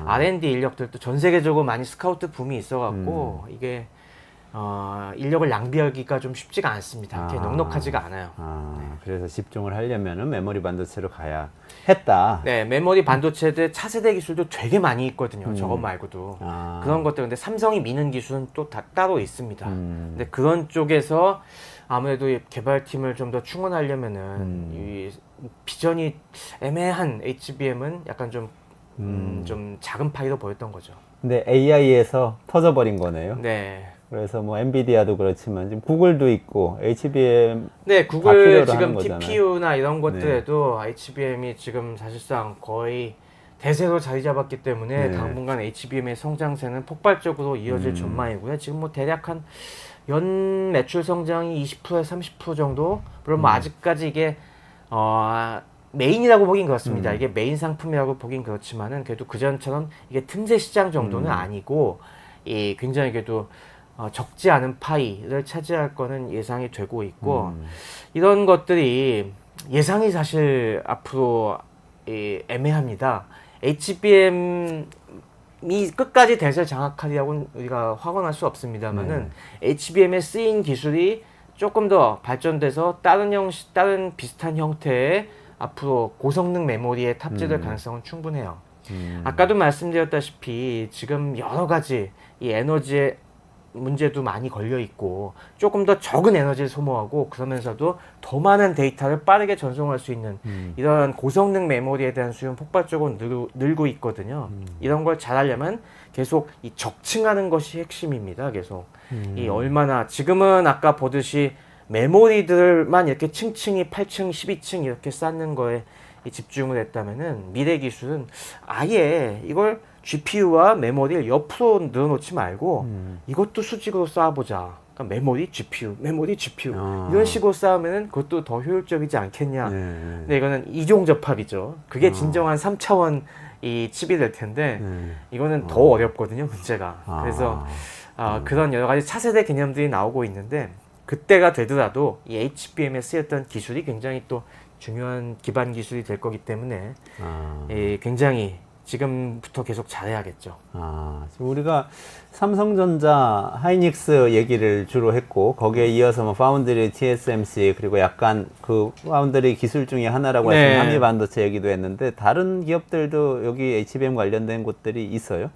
R&D 인력들도 전 세계적으로 많이 스카우트 붐이 있어갖고 이게 인력을 낭비하기가 좀 쉽지가 않습니다. 이렇게 아. 넉넉하지가 않아요. 그래서 집중을 하려면은 메모리 반도체로 가야 했다. 네, 메모리 반도체들 차세대 기술도 되게 많이 있거든요. 저것 말고도. 아. 그런 것들, 근데 삼성이 미는 기술은 또 다 따로 있습니다. 음. 근데 그런 쪽에서 아무래도 이 개발팀을 좀 더 충원하려면은 이 비전이 애매한 HBM은 약간 좀 작은 파이로 보였던 거죠. 근데 AI에서 터져버린 거네요. 네. 그래서 뭐 엔비디아도 그렇지만 지금 구글도 있고 HBM 네, 다 구글 필요로 하는 지금 거잖아요. TPU나 이런 것들에도 HBM이 지금 사실상 거의 대세로 자리 잡았기 때문에 네. 당분간 HBM의 성장세는 폭발적으로 이어질 전망이고요. 지금 뭐 대략 한 연 매출 성장이 20%에서 30% 정도. 물론 뭐 아직까지 이게 메인이라고 보긴 그렇습니다. 이게 메인 상품이라고 보긴 그렇지만은 그래도 그 전처럼 이게 틈새 시장 정도는 아니고 이 굉장히 그래도 적지 않은 파이를 차지할 거는 예상이 되고 있고 이런 것들이 예상이 사실 앞으로 애매합니다. HBM이 끝까지 대세를 장악하리라고는 우리가 확언할 수 없습니다만은 HBM에 쓰인 기술이 조금 더 발전돼서 다른 비슷한 형태의 앞으로 고성능 메모리에 탑재될 가능성은 충분해요. 아까도 말씀드렸다시피 지금 여러 가지 이 에너지의 문제도 많이 걸려 있고 조금 더 적은 에너지를 소모하고 그러면서도 더 많은 데이터를 빠르게 전송할 수 있는 이런 고성능 메모리에 대한 수요는 폭발적으로 늘고 있거든요. 이런 걸 잘하려면 계속 이 적층하는 것이 핵심입니다. 계속 이 얼마나 지금은 아까 보듯이 메모리들만 이렇게 층층이 8층, 12층 이렇게 쌓는 거에 이 집중을 했다면은 미래 기술은 아예 이걸 GPU와 메모리를 옆으로 늘어놓지 말고 이것도 수직으로 쌓아보자. 그러니까 메모리, GPU, 메모리, GPU 이런 식으로 쌓으면은 그것도 더 효율적이지 않겠냐. 네. 근데 이거는 이종접합이죠. 그게 진정한 3차원 이 칩이 될 텐데 이거는 더 어렵거든요, 문제가. 그래서 그런 여러 가지 차세대 개념들이 나오고 있는데 그때가 되더라도 이 HBM에 쓰였던 기술이 굉장히 또 중요한 기반 기술이 될 거기 때문에 굉장히 지금부터 계속 잘해야겠죠. 지금 우리가 삼성전자, 하이닉스 얘기를 주로 했고 거기에 이어서 뭐 파운드리, TSMC 그리고 약간 그 파운드리 기술 중에 하나라고 네. 하신 한미반도체 얘기도 했는데 다른 기업들도 여기 HBM 관련된 곳들이 있어요?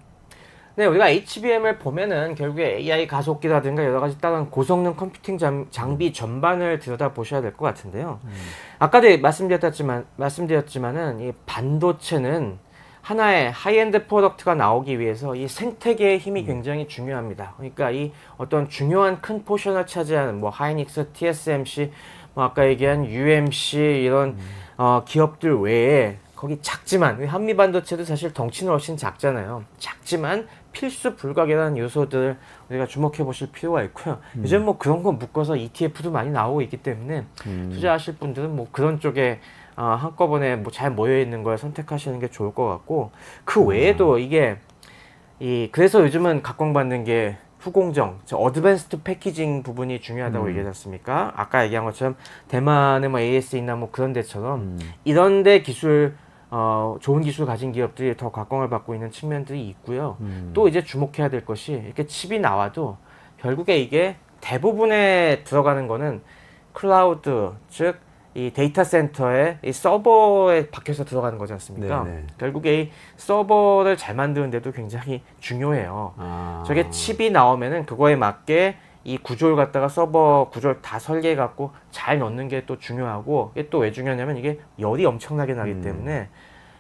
네, 우리가 HBM을 보면은 결국에 AI 가속기라든가 여러 가지 다른 고성능 컴퓨팅 장비 전반을 들여다 보셔야 될 것 같은데요. 아까도 말씀드렸지만은 이 반도체는 하나의 하이엔드 프로덕트가 나오기 위해서 이 생태계의 힘이 굉장히 중요합니다. 그러니까 이 어떤 중요한 큰 포션을 차지하는 뭐 하이닉스, TSMC, 뭐 아까 얘기한 UMC 이런 기업들 외에 거기 작지만 한미 반도체도 사실 덩치는 훨씬 작잖아요. 작지만 필수 불가결한 요소들을 우리가 주목해 보실 필요가 있고요. 요즘 뭐 그런 거 묶어서 ETF도 많이 나오고 있기 때문에 투자하실 분들은 뭐 그런 쪽에 한꺼번에 뭐 잘 모여 있는 걸 선택하시는 게 좋을 것 같고 그 외에도 이게 그래서 요즘은 각광받는 게 후공정, 어드밴스드 패키징 부분이 중요하다고 얘기하지 않습니까? 아까 얘기한 것처럼 대만의 뭐 AS나 뭐 그런 데처럼 이런데 좋은 기술 가진 기업들이 더 각광을 받고 있는 측면들이 있고요. 또 이제 주목해야 될 것이 이렇게 칩이 나와도 결국에 이게 대부분에 들어가는 거는 클라우드, 즉 이 데이터 센터에 이 서버에 박혀서 들어가는 거지 않습니까? 네네. 결국에 이 서버를 잘 만드는 데도 굉장히 중요해요. 저게 칩이 나오면은 그거에 맞게 이 구조를 갖다가 서버 구조를 다 설계해 갖고 잘 넣는 게 또 중요하고 이게 또 왜 중요하냐면 이게 열이 엄청나게 나기 때문에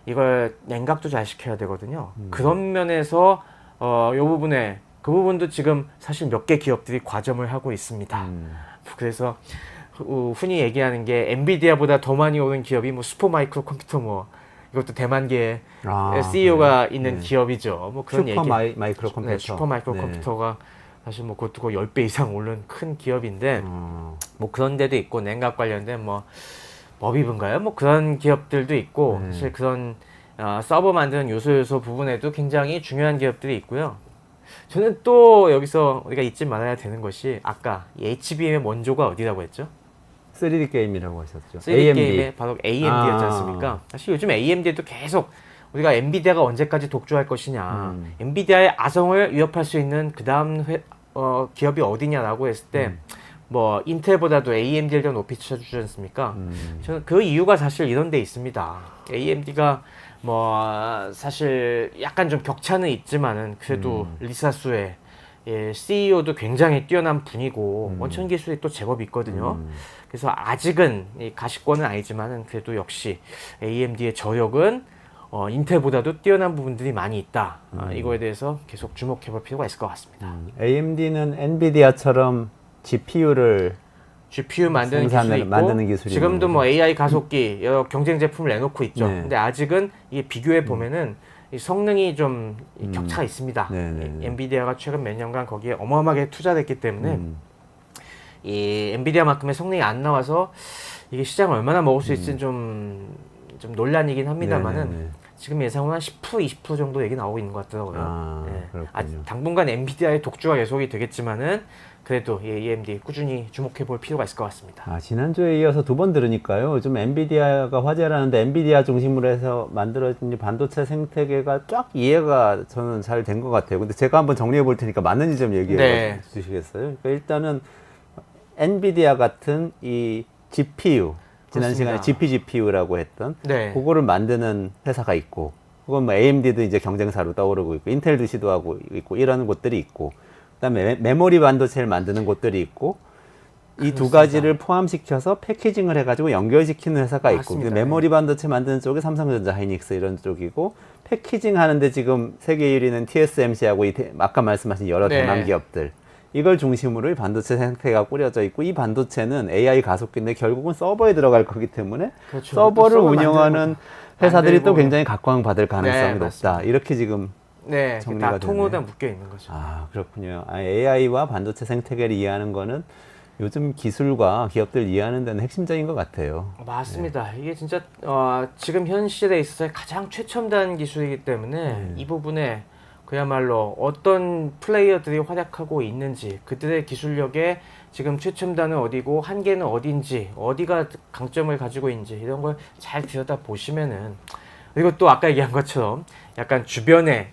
이걸 냉각도 잘 시켜야 되거든요. 그런 면에서 그 부분도 지금 사실 몇 개 기업들이 과점을 하고 있습니다. 그래서 흔히 얘기하는 게 엔비디아보다 더 많이 오는 기업이 뭐 슈퍼마이크로 컴퓨터 뭐 이것도 대만계 CEO가 있는 기업이죠. 뭐 그런 얘기. 마이크로 컴퓨터. 네, 슈퍼마이크로 컴퓨터가 사실 뭐 그것도 거의 10배 이상 오른 큰 기업인데 뭐 그런 데도 있고 냉각 관련된 뭐 머비브인가요? 뭐 그런 기업들도 있고 사실 그런 서버 만드는 요소 부분에도 굉장히 중요한 기업들이 있고요. 저는 또 여기서 우리가 잊지 말아야 되는 것이 아까 이 HBM의 원조가 어디라고 했죠? 3D 게임이라고 하셨죠. 3D AMD. 게임의 바로 AMD였지 않습니까? 사실 요즘 AMD도 계속 우리가 엔비디아가 언제까지 독주할 것이냐, 엔비디아의 아성을 위협할 수 있는 그 다음 기업이 어디냐라고 했을 때 뭐 인텔보다도 AMD를 더 높이 쳐주지 않습니까? 저는 그 이유가 사실 이런 데 있습니다. AMD가 뭐 사실 약간 좀 격차는 있지만은 그래도 리사 수의 CEO도 굉장히 뛰어난 분이고 원천 기술이 또 제법 있거든요. 그래서 아직은 가시권은 아니지만은 그래도 역시 AMD의 저력은 인텔보다도 뛰어난 부분들이 많이 있다. 이거에 대해서 계속 주목해 볼 필요가 있을 것 같습니다. AMD는 엔비디아처럼 GPU 만드는 기술이 있고 만드는 기술이 지금도 있는 뭐 AI 가속기 여러 경쟁 제품을 내놓고 있죠. 네. 근데 아직은 이게 비교해 보면은 이 성능이 좀 격차가 있습니다. 엔비디아가 최근 몇 년간 거기에 어마어마하게 투자됐기 때문에 이 엔비디아만큼의 성능이 안 나와서 이게 시장을 얼마나 먹을 수 있을지 좀 논란이긴 합니다만은 지금 예상은 한 10%, 20% 정도 얘기 나오고 있는 것 같더라고요. 당분간 엔비디아의 독주가 계속이 되겠지만은 그래도 AMD 꾸준히 주목해 볼 필요가 있을 것 같습니다. 지난주에 이어서 두 번 들으니까요. 요즘 엔비디아가 화제라는데 엔비디아 중심으로 해서 만들어진 반도체 생태계가 쫙 이해가 저는 잘 된 것 같아요. 근데 제가 한번 정리해 볼 테니까 맞는지 좀 얘기해 주시겠어요? 그러니까 일단은 엔비디아 같은 이 GPU, 지난 시간에 GPGPU라고 했던 그거를 만드는 회사가 있고 그건 뭐 AMD도 이제 경쟁사로 떠오르고 있고 인텔도 시도하고 있고 이런 곳들이 있고 그다음에 메모리 반도체를 만드는 곳들이 있고 이 두 그렇습니다. 가지를 포함시켜서 패키징을 해가지고 연결시키는 회사가 있고 맞습니다. 근데 메모리 반도체 만드는 쪽이 삼성전자, 하이닉스 이런 쪽이고 패키징 하는데 지금 세계 1위는 TSMC하고 아까 말씀하신 여러 네. 대만 기업들 이걸 중심으로 이 반도체 생태가 꾸려져 있고 이 반도체는 AI 가속기인데 결국은 서버에 들어갈 거기 때문에 그렇죠. 서버를 서버 운영하는 회사들이 또 만들고. 굉장히 각광받을 가능성이 네, 높다. 이렇게 지금 네, 정리가 다 통으로 다 되네. 묶여 있는 거죠. 아 그렇군요. AI와 반도체 생태계를 이해하는 거는 요즘 기술과 기업들 이해하는 데는 핵심적인 것 같아요. 맞습니다. 이게 진짜 지금 현 시대에 있어서 가장 최첨단 기술이기 때문에 이 부분에 그야말로 어떤 플레이어들이 활약하고 있는지 그들의 기술력에 지금 최첨단은 어디고 한계는 어딘지 어디가 강점을 가지고 있는지 이런 걸 잘 들여다 보시면은 그리고 또 아까 얘기한 것처럼 약간 주변에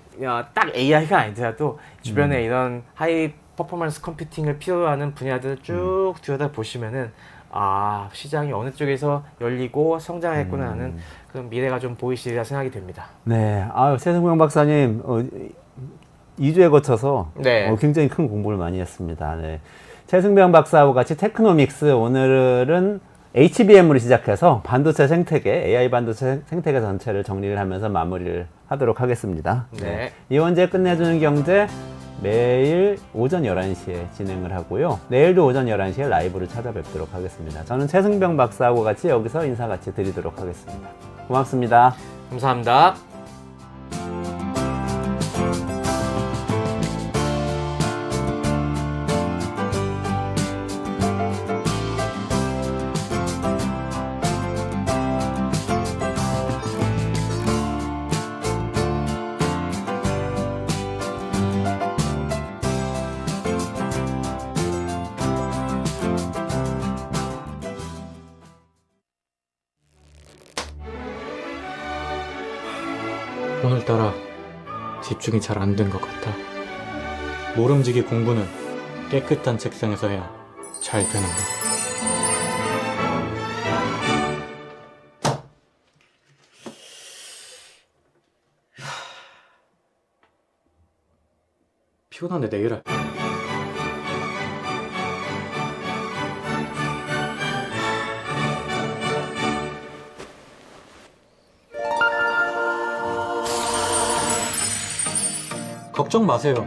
딱 AI가 아니더라도 주변에 이런 하이 퍼포먼스 컴퓨팅을 필요로 하는 분야들을 쭉 들여다 보시면은 아 시장이 어느 쪽에서 열리고 성장했구나 하는 그런 미래가 좀 보이시리라 생각이 됩니다. 네, 최승명 박사님 2주에 거쳐서 네. 굉장히 큰 공부를 많이 했습니다. 네. 최승명 박사하고 같이 테크노믹스 오늘은 HBM으로 시작해서 반도체 생태계, AI 반도체 생태계 전체를 정리를 하면서 마무리를 하도록 하겠습니다. 네. 이원재 끝내주는 경제 매일 오전 11시에 진행을 하고요. 내일도 오전 11시에 라이브를 찾아뵙도록 하겠습니다. 저는 최승병 박사하고 같이 여기서 인사 같이 드리도록 하겠습니다. 고맙습니다. 감사합니다. 오늘따라 집중이 잘 안 된 것 같아. 모름지기 공부는 깨끗한 책상에서 해야 잘 되는 거. 피곤한데 내일 할. 걱정 마세요.